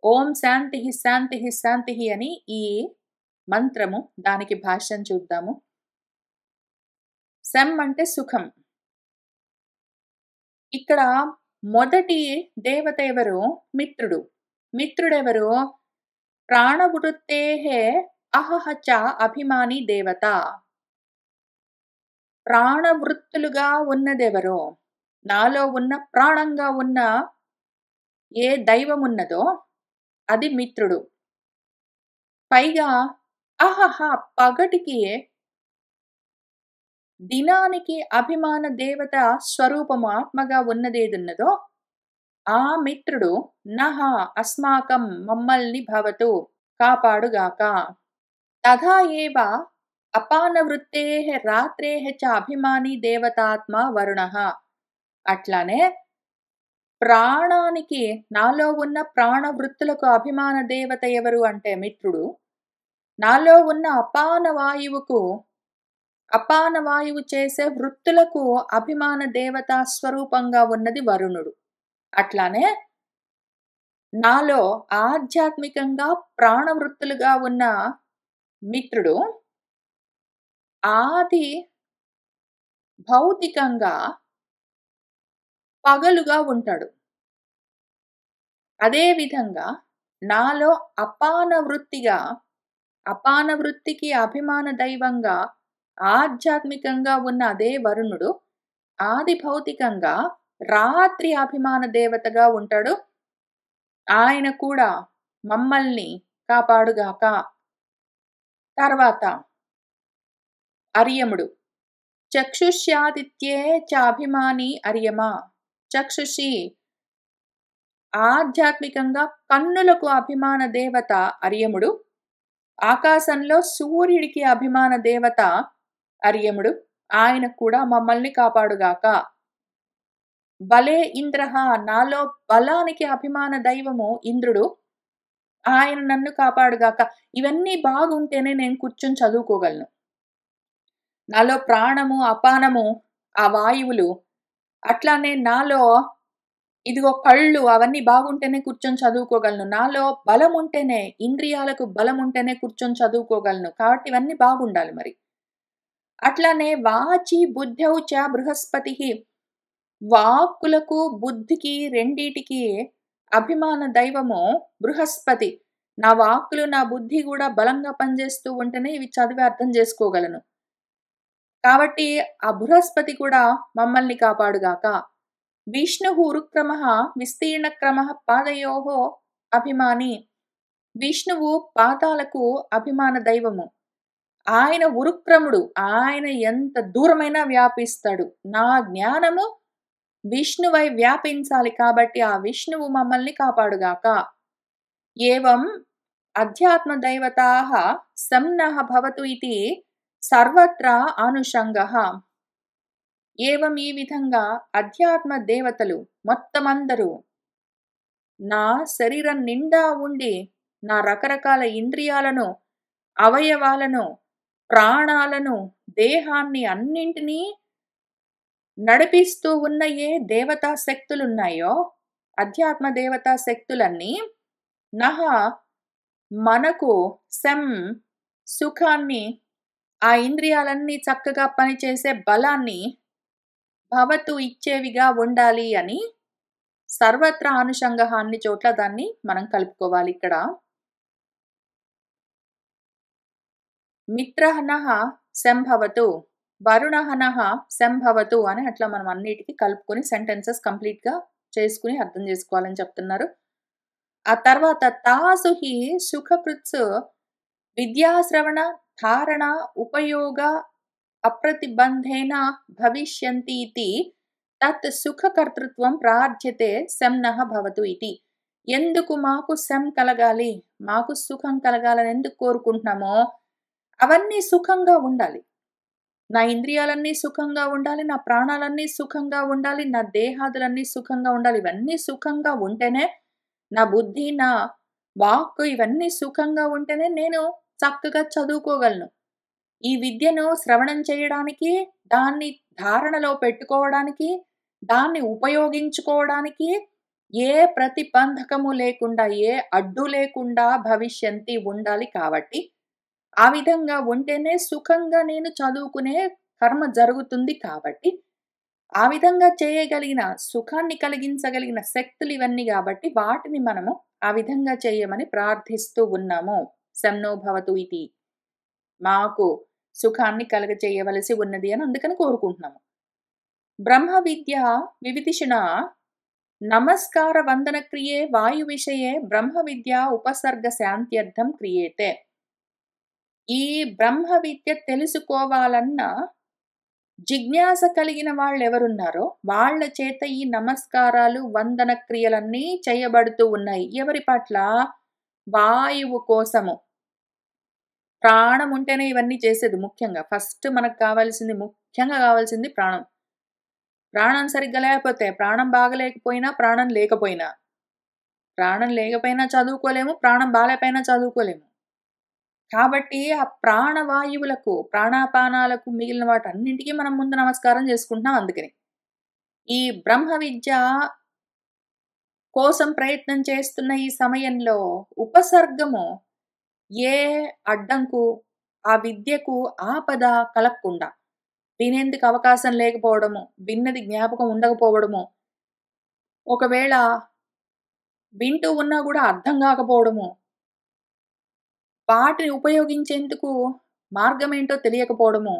Speaker 1: ఓం శాంతిః శాంతిః శాంతిః అని ఈ మంత్రము. దానికి భాష్యం చూద్దాము. శం అంటే సుఖం. ఇక్కడ మొదటి దేవత ఎవరు? మిత్రుడు. మిత్రుడెవరు? ప్రాణవృత్తేః అహః చ అభిమాని దేవత. ప్రాణవృత్తులుగా ఉన్నదెవరో, నాలో ఉన్న ప్రాణంగా ఉన్న ఏ దైవం ఉన్నదో అది మిత్రుడు. పైగా అహః పగటికి దినానికి అభిమాన దేవత స్వరూపము ఆత్మగా ఉన్నదేదున్నదో ఆ మిత్రుడు నహ అస్మాకం మమ్మల్ని భవతు కాపాడుగాక. తథా ఏవ అపానవృత్తేః రాత్రేః చ అభిమాని దేవతాత్మ వరుణః. అట్లానే ప్రాణానికి నాలో ఉన్న ప్రాణవృత్తులకు అభిమాన దేవత ఎవరు అంటే మిత్రుడు. నాలో ఉన్న అపాన వాయువు చేసే వృత్తులకు అభిమాన దేవతా స్వరూపంగా ఉన్నది వరుణుడు. అట్లానే నాలో ఆధ్యాత్మికంగా ప్రాణవృత్తులుగా ఉన్న మిత్రుడు ఆది భౌతికంగా పగలుగా ఉంటాడు. అదేవిధంగా నాలో అపాన వృత్తికి అభిమాన దైవంగా ఆధ్యాత్మికంగా ఉన్న అదే వరుణుడు ఆది భౌతికంగా రాత్రి అభిమాన దేవతగా ఉంటాడు. ఆయన కూడా మమ్మల్ని కాపాడుగాక. తర్వాత అర్యముడు. చక్షుష్యాదిత్యే చ అభిమాని అర్యమ. చక్షుషి ఆధ్యాత్మికంగా కన్నులకు అభిమాన దేవత అర్యముడు. ఆకాశంలో సూర్యుడికి అభిమాన దేవత అర్యముడు. ఆయన కూడా మమ్మల్ని కాపాడుగాక. బలే ఇంద్రః. నాలో బలానికి అభిమాన దైవము ఇంద్రుడు. ఆయన నన్ను కాపాడుగాక. ఇవన్నీ బాగుంటేనే నేను కూర్చొని చదువుకోగలను. నాలో ప్రాణము, అపానము, ఆ వాయువులు, అట్లానే నాలో ఇదిగో కళ్ళు అవన్నీ బాగుంటేనే కూర్చొని చదువుకోగలను. నాలో బలముంటేనే, ఇంద్రియాలకు బలముంటేనే కూర్చొని చదువుకోగలను. కాబట్టి ఇవన్నీ బాగుండాలి మరి. అట్లానే వాచి బుద్ధౌ చ బృహస్పతిః, వాక్కులకు, బుద్ధికి రెండిటికి అభిమాన దైవము బృహస్పతి. నా వాక్కులు, నా బుద్ధి గూడా బలంగా పనిజేస్తూ ఉంటేనే ఇవి చదివి అర్థం జేసుకోగలను. కాబట్టి ఆ బృహస్పతి కూడా మమ్మల్ని కాపాడుగాక. విష్ణుః ఉరుక్రమః విస్తీర్ణక్రమః పాదయోః అభిమాని. విష్ణువు పాదాలకు అభిమాన దైవము. ఆయన ఉరుక్రముడు. ఆయన ఎంత దూరమైనా వ్యాపిస్తాడు. నా జ్ఞానము విష్ణువై వ్యాపించాలి కాబట్టి ఆ విష్ణువు మమ్మల్ని కాపాడుగాక. ఏవం అధ్యాత్మ దైవతాః సమ్నః భవతు ఇతి సర్వత్రా అనుషంగః. ఏవం ఈ విధంగా అధ్యాత్మ దేవతలు మొత్తమందరూ నా శరీరం నిండా ఉండి, నా రకరకాల ఇంద్రియాలను, అవయవాలను, ప్రాణాలను, దేహాన్ని అన్నింటినీ నడిపిస్తూ ఉన్న ఏ దేవతా శక్తులున్నాయో, అధ్యాత్మ దేవతా శక్తులన్నీ నహ మనకు సుఖాన్ని, ఆ ఇంద్రియాలన్నీ చక్కగా పనిచేసే బలాన్ని భవతు ఇచ్చేవిగా ఉండాలి అని సర్వత్రా అనుషంగః అన్ని చోట్ల దాన్ని మనం కలుపుకోవాలి ఇక్కడ. మిత్రః నః సంభవతు, వరుణః నః సంభవతు అని అట్లా మనం అన్నిటికి కలుపుకొని సెంటెన్సెస్ కంప్లీట్‌గా చేసుకొని అర్థం చేసుకోవాలని చెప్తున్నారు. ఆ తర్వాత తాసు హి సుఖకృత్సు విద్యాశ్రవణ, ధారణ, ఉపయోగ అప్రతిబంధేన భవిష్యంతి ఇతి తత్ సుఖకర్తృత్వం ప్రార్థ్యతే శం నః భవతు ఇతి. ఎందుకు మాకు శం కలగాలి, మాకు సుఖం కలగాలని ఎందుకు కోరుకుంటున్నామో అవన్నీ సుఖంగా ఉండాలి. నా ఇంద్రియాలన్నీ సుఖంగా ఉండాలి, నా ప్రాణాలన్నీ సుఖంగా ఉండాలి, నా దేహాదులన్నీ సుఖంగా ఉండాలి. ఇవన్నీ సుఖంగా ఉంటేనే నా బుద్ధి, నా వాక్కు ఇవన్నీ సుఖంగా ఉంటేనే నేను చక్కగా చదువుకోగలను. ఈ విద్యను శ్రవణం చేయడానికి, దాన్ని ధారణలో పెట్టుకోవడానికి, దాన్ని ఉపయోగించుకోవడానికి ఏ ప్రతిబంధకము లేకుండా, ఏ అడ్డు లేకుండా భవిష్యంతి ఉండాలి కాబట్టి, ఆ విధంగా ఉంటేనే సుఖంగా నేను చదువుకునే కర్మ జరుగుతుంది కాబట్టి, ఆ విధంగా చేయగలిగిన, సుఖాన్ని కలిగించగలిగిన శక్తులు ఇవన్నీ గాబట్టి, వాటిని మనము ఆ విధంగా చేయమని ప్రార్థిస్తూ ఉన్నాము. శం నో భవతు ఇతి. మాకు సుఖాన్ని కలగచేయవలసి ఉన్నది అని అందుకని కోరుకుంటున్నాము. బ్రహ్మ విద్య వివిధిషిణ నమస్కార వందన క్రియే వాయు విషయే బ్రహ్మ విద్య ఉపసర్గ శాంత్యర్థం క్రియేతే. ఈ బ్రహ్మ విద్య తెలుసుకోవాలన్న జిజ్ఞాస కలిగిన వాళ్ళెవరున్నారో వాళ్ళ చేత ఈ నమస్కారాలు, వందన క్రియలన్నీ చేయబడుతూ ఉన్నాయి. ఎవరి పట్ల? వాయువు కోసము. ప్రాణం ఉంటేనే ఇవన్నీ చేసేది ముఖ్యంగా. ఫస్ట్ మనకు కావాల్సింది, ముఖ్యంగా కావాల్సింది ప్రాణం. ప్రాణం సరిగ్గా లేకపోతే, ప్రాణం బాగలేకపోయినా, ప్రాణం లేకపోయినా, ప్రాణం లేకపోయినా చదువుకోలేము, ప్రాణం బాలేపోయినా చదువుకోలేము. కాబట్టి ఆ ప్రాణవాయువులకు, ప్రాణాపానాలకు మిగిలిన వాటన్నింటికి మనం ముందు నమస్కారం చేసుకుంటున్నాం అందుకని. ఈ బ్రహ్మ విద్య కోసం ప్రయత్నం చేస్తున్న ఈ సమయంలో ఉపసర్గము ఏ అడ్డంకు, ఆ విద్యకు ఆపద కలగకుండా, వినేందుకు అవకాశం లేకపోవడము, విన్నది జ్ఞాపకం ఉండకపోవడము, ఒకవేళ వింటూ ఉన్నా గూడా అర్థం గాకపోవడము, వాటిని ఉపయోగించేందుకు మార్గమేంటో తెలియకపోవడము,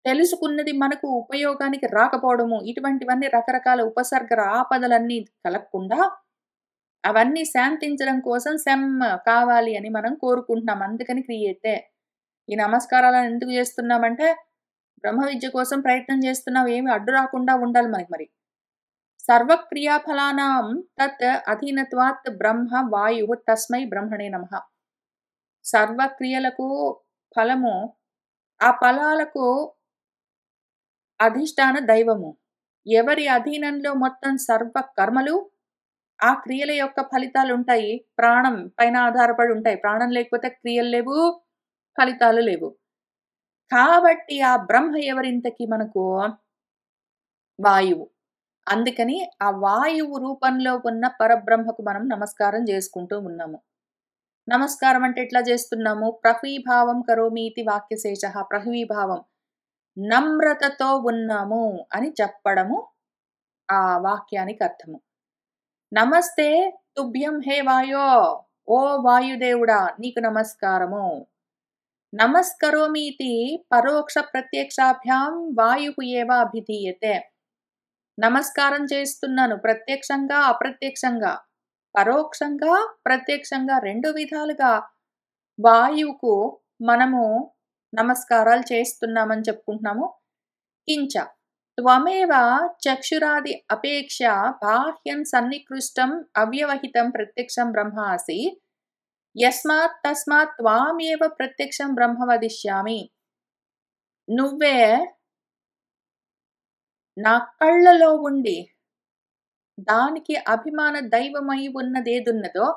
Speaker 1: తెలుసుకున్నది మనకు ఉపయోగానికి రాకపోవడము, ఇటువంటివన్నీ రకరకాల ఉపసర్గ ఆపదలన్నీ కలగకుండా, అవన్నీ శాంతించడం కోసం కావాలి అని మనం కోరుకుంటున్నాం. అందుకని క్రియేటే. ఈ నమస్కారాలను ఎందుకు చేస్తున్నామంటే, బ్రహ్మ విద్య కోసం ప్రయత్నం చేస్తున్నాం. ఏమి అడ్డు రాకుండా ఉండాలి మనకి మరి. సర్వక్రియాఫలానాం తత్ అధీనత్వాత్ బ్రహ్మ వాయుః తస్మై బ్రహ్మణే నమః. సర్వక్రియలకు ఫలము, ఆ ఫలాలకు అధిష్టాన దైవము. ఎవరి అధీనంలో మొత్తం సర్వ కర్మలు ఆ క్రియల యొక్క ఫలితాలుంటాయి. ప్రాణం పైన ఆధారపడి ఉంటాయి. ప్రాణం లేకపోతే క్రియలు లేవు, ఫలితాలు లేవు. కాబట్టి ఆ బ్రహ్మ ఎవరింతకి మనకు? వాయువు. అందుకని ఆ వాయువు రూపంలో ఉన్న పరబ్రహ్మకు మనం నమస్కారం జేసుకుంటూ ఉన్నాము. నమస్కారం అంటే ఎట్లా జేస్తున్నాము? ప్రహీభావం కరోమీతి వాక్యశేషః. ప్రహీభావం. నమ్రతతో ఉన్నాము అని చెప్పడము ఆ వాక్యానికి అర్థము. నమస్తే తుభ్యం హే వాయో! ఓ వాయుదేవుడా! నీకు నమస్కారము. నమస్కరోమీతి పరోక్ష ప్రత్యక్షాభ్యాం వాయుః ఏవ అభిధీయతే. నమస్కారం చేస్తున్నాను ప్రత్యక్షంగా, అప్రత్యక్షంగా. పరోక్షంగా, ప్రత్యక్షంగా 2 విధాలుగా వాయువుకు మనము నమస్కారాలు చేస్తున్నామని చెప్పుకుంటున్నాము. కించ త్వమేవ చక్షురాది అపేక్ష బాహ్యం సన్నికృష్టం అవ్యవహితం ప్రత్యక్షం బ్రహ్మాసి యస్మాత్ తస్మాత్ త్వామేవ ప్రత్యక్షం బ్రహ్మ వదిష్యామి. నువ్వే నా కళ్ళలో ఉండి దానికి అభిమాన దైవమై ఉన్నదేదున్నదో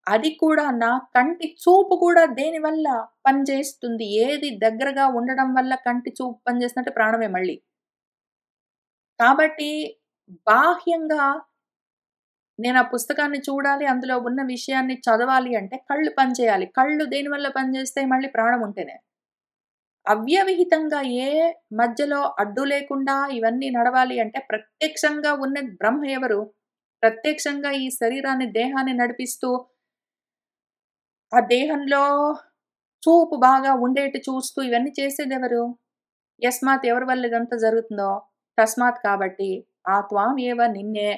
Speaker 1: అది కూడా నా కంటి చూపు కూడా దేనివల్ల పనిచేస్తుంది? ఏది దగ్గరగా ఉండడం వల్ల కంటి చూపు పనిచేస్తుందంటే ప్రాణమే మళ్ళీ. కాబట్టి బాహ్యంగా నేను ఆ పుస్తకాన్ని చూడాలి, అందులో ఉన్న విషయాన్ని చదవాలి అంటే కళ్ళు పనిచేయాలి. కళ్ళు దేనివల్ల పనిచేస్తాయి? మళ్ళీ ప్రాణం ఉంటేనే. అవ్యవహితంగా ఏ మధ్యలో అడ్డు లేకుండా ఇవన్నీ నడవాలి అంటే ప్రత్యక్షంగా ఉన్నది బ్రహ్మ ఎవరు? ప్రత్యక్షంగా ఈ శరీరాన్ని, దేహాన్ని నడిపిస్తూ ఆ దేహంలో చూపు బాగా ఉండేట్టు చూస్తూ ఇవన్నీ చేసేదెవరు? యస్మాత్ ఎవరి వల్ల ఇదంతా జరుగుతుందో, తస్మాత్ కాబట్టి ఆ త్వాం ఏవ నిన్నే,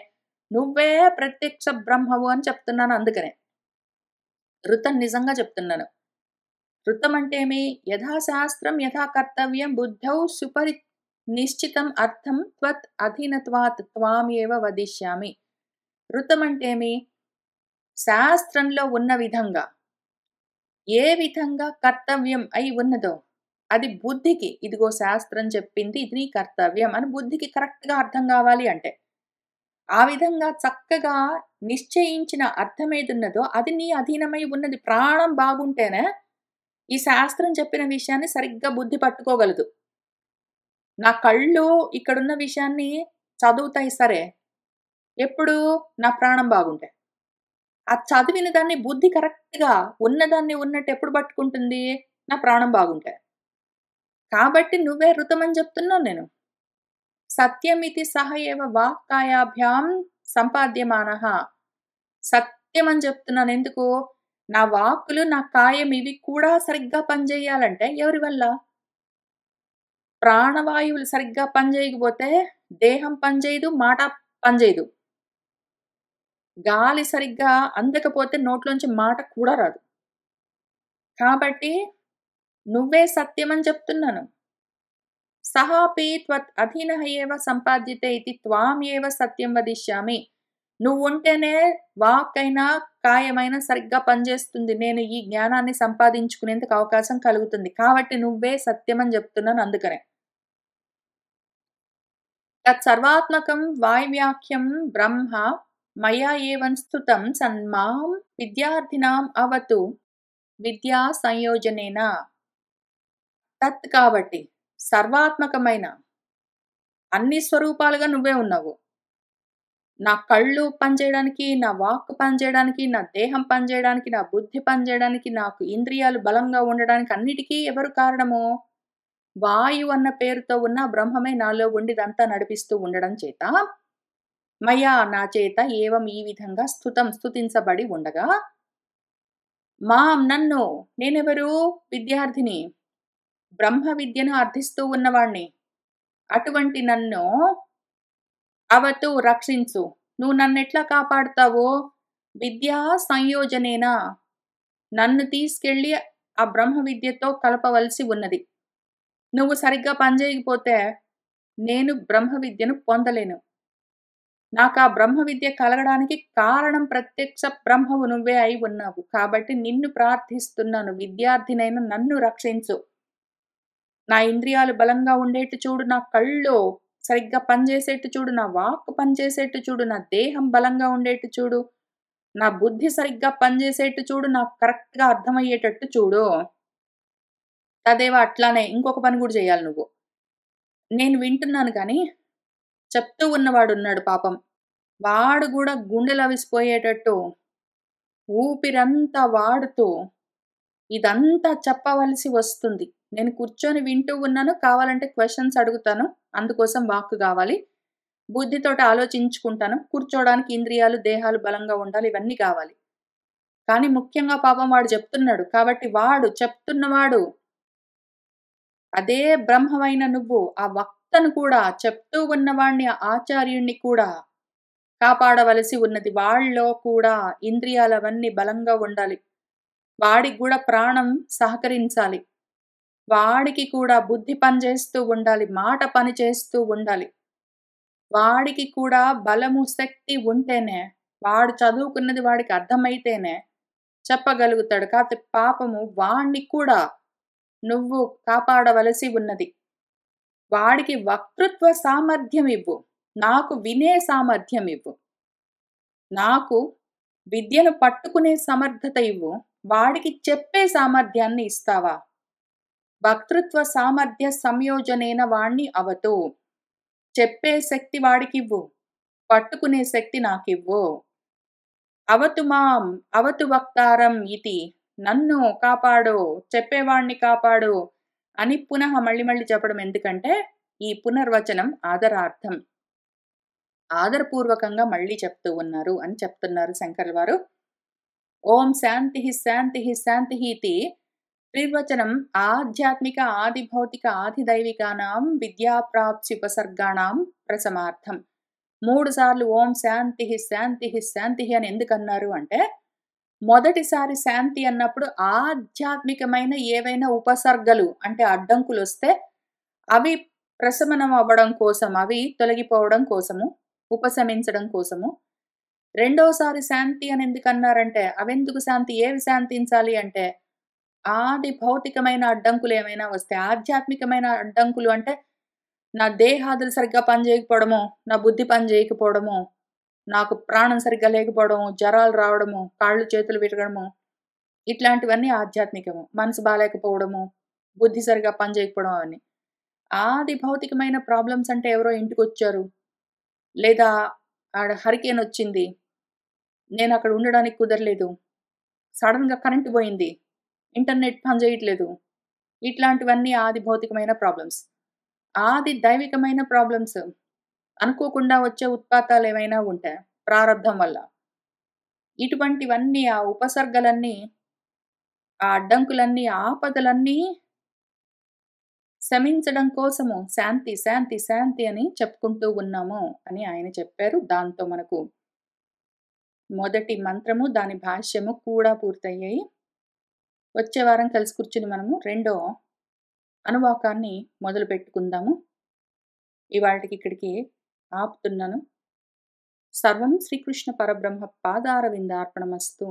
Speaker 1: నువ్వే ప్రత్యక్ష బ్రహ్మవు అని చెప్తున్నాను అందుకనే. ఋతం నిజంగా చెప్తున్నాను. ఋతం అంటే ఏమి? యథాశాస్త్రం యథా కర్తవ్యం బుద్ధౌ సుపరి నిశ్చితం అర్థం త్వత్ అధీనత్వాత్ త్వాం ఏవ వదిష్యామి. ఋతం అంటే ఏమి? శాస్త్రంలో ఉన్న విధంగా, ఏ విధంగా కర్తవ్యం అయి ఉన్నదో అది బుద్ధికి ఇదిగో శాస్త్రం చెప్పింది ఇది నీ కర్తవ్యం అని బుద్ధికి కరెక్ట్‌గా అర్థం కావాలి అంటే. ఆ విధంగా చక్కగా నిశ్చయించిన అర్థమేదున్నదో అది నీ అధీనమై ఉన్నది. ప్రాణం బాగుంటేనే ఈ శాస్త్రం చెప్పిన విషయాన్ని సరిగ్గా బుద్ధి పట్టుకోగలదు. నా కళ్ళు ఇక్కడున్న విషయాన్ని చదువుతాయి సరే. ఎప్పుడు? నా ప్రాణం బాగుంటే. ఆ చదివిన దాన్ని బుద్ధి కరెక్ట్‌గా ఉన్నదాన్ని ఉన్నట్టు ఎప్పుడు పట్టుకుంటుంది? నా ప్రాణం బాగుంటే. కాబట్టి నువ్వే ఋతమని చెప్తున్నాను నేను. సత్యమితి సహ ఏవ వాక్కాయాభ్యాం సంపాద్యమానః. సత్యమని చెప్తున్నాను. ఎందుకు? నా వాక్కులు, నా కాయం ఇవి కూడా సరిగ్గా పనిచేయాలంటే ఎవరి వల్ల? ప్రాణవాయువులు సరిగ్గా పనిచేయకపోతే దేహం పనిచేయదు, మాట పనిచేయదు. గాలి సరిగ్గా అందకపోతే నోట్లోంచి మాట కూడా రాదు. కాబట్టి నువ్వే సత్యమని చెప్తున్నాను. సహాపి త్వత్ అధీనః ఏవ సంపాద్యతే ఇతి త్వామేవ సత్యం వదిష్యామి. నువ్వుంటేనే వాక్కైనా, కాయమైనా సరిగ్గా పనిచేస్తుంది. నేను ఈ జ్ఞానాన్ని సంపాదించుకునేందుకు అవకాశం కలుగుతుంది. కాబట్టి నువ్వే సత్యమని చెప్తున్నాను అందుకనే. తత్సర్వాత్మకం వాయువ్యాఖ్యం బ్రహ్మ మయా ఏవం స్తుతం సన్మాం విద్యార్థినాం అవతు విద్యా సంయోజనేన. తత్ కాబట్టి సర్వాత్మకమైన అన్ని స్వరూపాలుగా నువ్వే ఉన్నావు. నా కళ్ళు పనిచేయడానికి, నా వాక్కు పనిచేయడానికి, నా దేహం పనిచేయడానికి, నా బుద్ధి పనిచేయడానికి, నాకు ఇంద్రియాలు బలంగా ఉండడానికి అన్నిటికీ ఎవరు కారణము? వాయువు అన్న పేరుతో ఉన్న బ్రహ్మమే నాలో ఉండి ఇదంతా నడిపిస్తూ ఉండడం చేత, మయా నా చేత ఏవం ఈ విధంగా స్తుతించబడి ఉండగా, మాం నన్ను నేనెవరు? విద్యార్థిని. బ్రహ్మ విద్యను అర్థిస్తూ ఉన్నవాణ్ణి. అటువంటి నన్ను అవతు రక్షించు. నువ్వు నన్నెట్లా కాపాడుతావు? విద్యా సంయోజనేన. నన్ను తీసుకెళ్ళి ఆ బ్రహ్మ విద్యతో కలపవలసి ఉన్నది. నువ్వు సరిగ్గా పనిచేయకపోతే నేను బ్రహ్మ విద్యను పొందలేను. నాకా బ్రహ్మ విద్య కలగడానికి కారణం ప్రత్యక్ష బ్రహ్మవు నువ్వే అయి ఉన్నావు. కాబట్టి నిన్ను ప్రార్థిస్తున్నాను. విద్యార్థినైన నన్ను రక్షించు. నా ఇంద్రియాలు బలంగా ఉండేట్టు చూడు. నా కళ్ళు సరిగ్గా పనిచేసేట్టు చూడు, నా వాక్ పనిచేసేట్టు చూడు, నా దేహం బలంగా ఉండేట్టు చూడు, నా బుద్ధి సరిగ్గా పనిచేసేట్టు చూడు, నాకు కరెక్ట్‌గా అర్థమయ్యేటట్టు చూడు. తదేవ అట్లానే ఇంకొక పని గూడా జేయాలి నువ్వు. నేను వింటున్నాను కానీ, చెప్తూ ఉన్నవాడున్నాడు పాపం. వాడు గూడా గుండెలవిసిపోయేటట్టు ఊపిరంతా వాడుతూ ఇదంతా చెప్పవలసి వస్తుంది. నేను కూర్చొని వింటూ ఉన్నాను. కావాలంటే క్వెషన్స్ అడుగుతాను. అందుకోసం వాక్ గావాలి. బుద్ధితోటి ఆలోచించుకుంటాను. కూర్చోవడానికి ఇంద్రియాలు, దేహాలు బలంగా ఉండాలి. ఇవన్నీ గావాలి. కానీ ముఖ్యంగా పాపం వాడు చెప్తున్నాడు. కాబట్టి వాడు చెప్తున్నవాడు అదే బ్రహ్మమైన నువ్వు ఆ వక్తను కూడా చెప్తూ ఉన్నవాడిని, ఆ ఆచార్యుడిని కూడా కాపాడవలసి ఉన్నది. వాళ్ళలో కూడా ఇంద్రియాలవన్నీ బలంగా ఉండాలి. వాడికి గూడా ప్రాణం సహకరించాలి. వాడికి కూడా బుద్ధి పనిచేస్తూ ఉండాలి. మాట పని చేస్తూ ఉండాలి. వాడికి కూడా బలము, శక్తి ఉంటేనే, వాడు చదువుకున్నది వాడికి అర్థమైతేనే చెప్పగలుగుతాడు. కాతే పాపము వాడిని కూడా నువ్వు కాపాడవలసి ఉన్నది. వాడికి వక్తృత్వ సామర్థ్యం ఇవ్వు. నాకు వినే సామర్థ్యం ఇవ్వు. నాకు విద్యను పట్టుకునే సమర్థత ఇవ్వు. వాడికి చెప్పే సామర్థ్యాన్ని ఇస్తావా? వక్తృత్వ సామర్థ్య సంయోజనేన వాణ్ణి అవతు. చెప్పే శక్తి వాడికివ్వు. పట్టుకునే శక్తి నాకివ్వు. అవతు మాం, అవతు వక్తారం ఇతి. నన్ను కాపాడు, చెప్పేవాణ్ణి కాపాడు అని పునః మళ్ళీ మళ్ళీ చెప్పడం ఎందుకంటే, ఈ పునర్వచనం ఆదరార్థం. ఆదరపూర్వకంగా మళ్ళీ చెప్తూ ఉన్నారు అని చెప్తున్నారు శంకర్ల వారు. ఓం శాంతిః శాంతిః శాంతిః ఇతి త్రివచనం ఆధ్యాత్మిక, ఆదిభౌతిక, ఆదిదైవికానాం విద్యాప్రాప్త్యుపసర్గాణాం ప్రసమార్థం. 3 సార్లు ఓం శాంతిః శాంతిః శాంతిః అని ఎందుకన్నారు అంటే, మొదటిసారి శాంతి అన్నప్పుడు ఆధ్యాత్మికమైన ఏవైనా ఉపసర్గలు అంటే అడ్డంకులొస్తే అవి ప్రశమనం అవ్వడం కోసం, అవి తొలగిపోవడం కోసము, ఉపశమించడం కోసము. రెండోసారి శాంతి అని ఎందుకన్నారంటే, అవెందుకు శాంతి? ఏవి శాంతించాలి అంటే, ఆది భౌతికమైన అడ్డంకులు ఏమైనా వస్తే, ఆధ్యాత్మికమైన అడ్డంకులు అంటే, నా దేహాదులు సరిగ్గా పనిచేయకపోవడము, నా బుద్ధి పని చేయకపోవడము, నాకు ప్రాణం సరిగ్గా లేకపోవడము, జరాలు రావడము, కాళ్ళు చేతులు విరగడము, ఇట్లాంటివన్నీ ఆధ్యాత్మికము. మనసు బాలేకపోవడము, బుద్ధి సరిగ్గా పని చేయకపోవడం అవన్నీ. ఆది భౌతికమైన ప్రాబ్లమ్స్ అంటే ఎవరో ఇంటికొచ్చారు, లేదా ఆడ హరికేన్ వచ్చింది, నేనక్కడ ఉండడానికి కుదరలేదు, సడెన్‌గా కరెంట్ పోయింది, ఇంటర్నెట్ పని చేయట్లేదు. ఇట్లాంటివన్నీ ఆది భౌతికమైన ప్రాబ్లమ్స్. ఆది దైవికమైన ప్రాబ్లమ్స్ అనుకోకుండా వచ్చే ఉత్పాతాలేమైనా ఉంటే ప్రారబ్ధం వల్ల. ఇటువంటివన్నీ ఆ ఉపసర్గలన్నీ, ఆ అడ్డంకులన్నీ, ఆపదలన్నీ శమించడం కోసము శాంతి, శాంతి, శాంతి అని చెప్పుకుంటూ ఉన్నాము అని ఆయన చెప్పారు. దాంతో మనకు మొదటి మంత్రము, దాని భాష్యము కూడా పూర్తయ్యాయి. వచ్చే వారం కలిసి కూర్చుని మనము రెండో అనువాకాన్ని మొదలుపెట్టుకుందాము. ఇవాల్టికి ఇక్కడికి ఆపుతున్నాను. సర్వం శ్రీకృష్ణ పరబ్రహ్మ పాదారవిందార్పణమస్తు.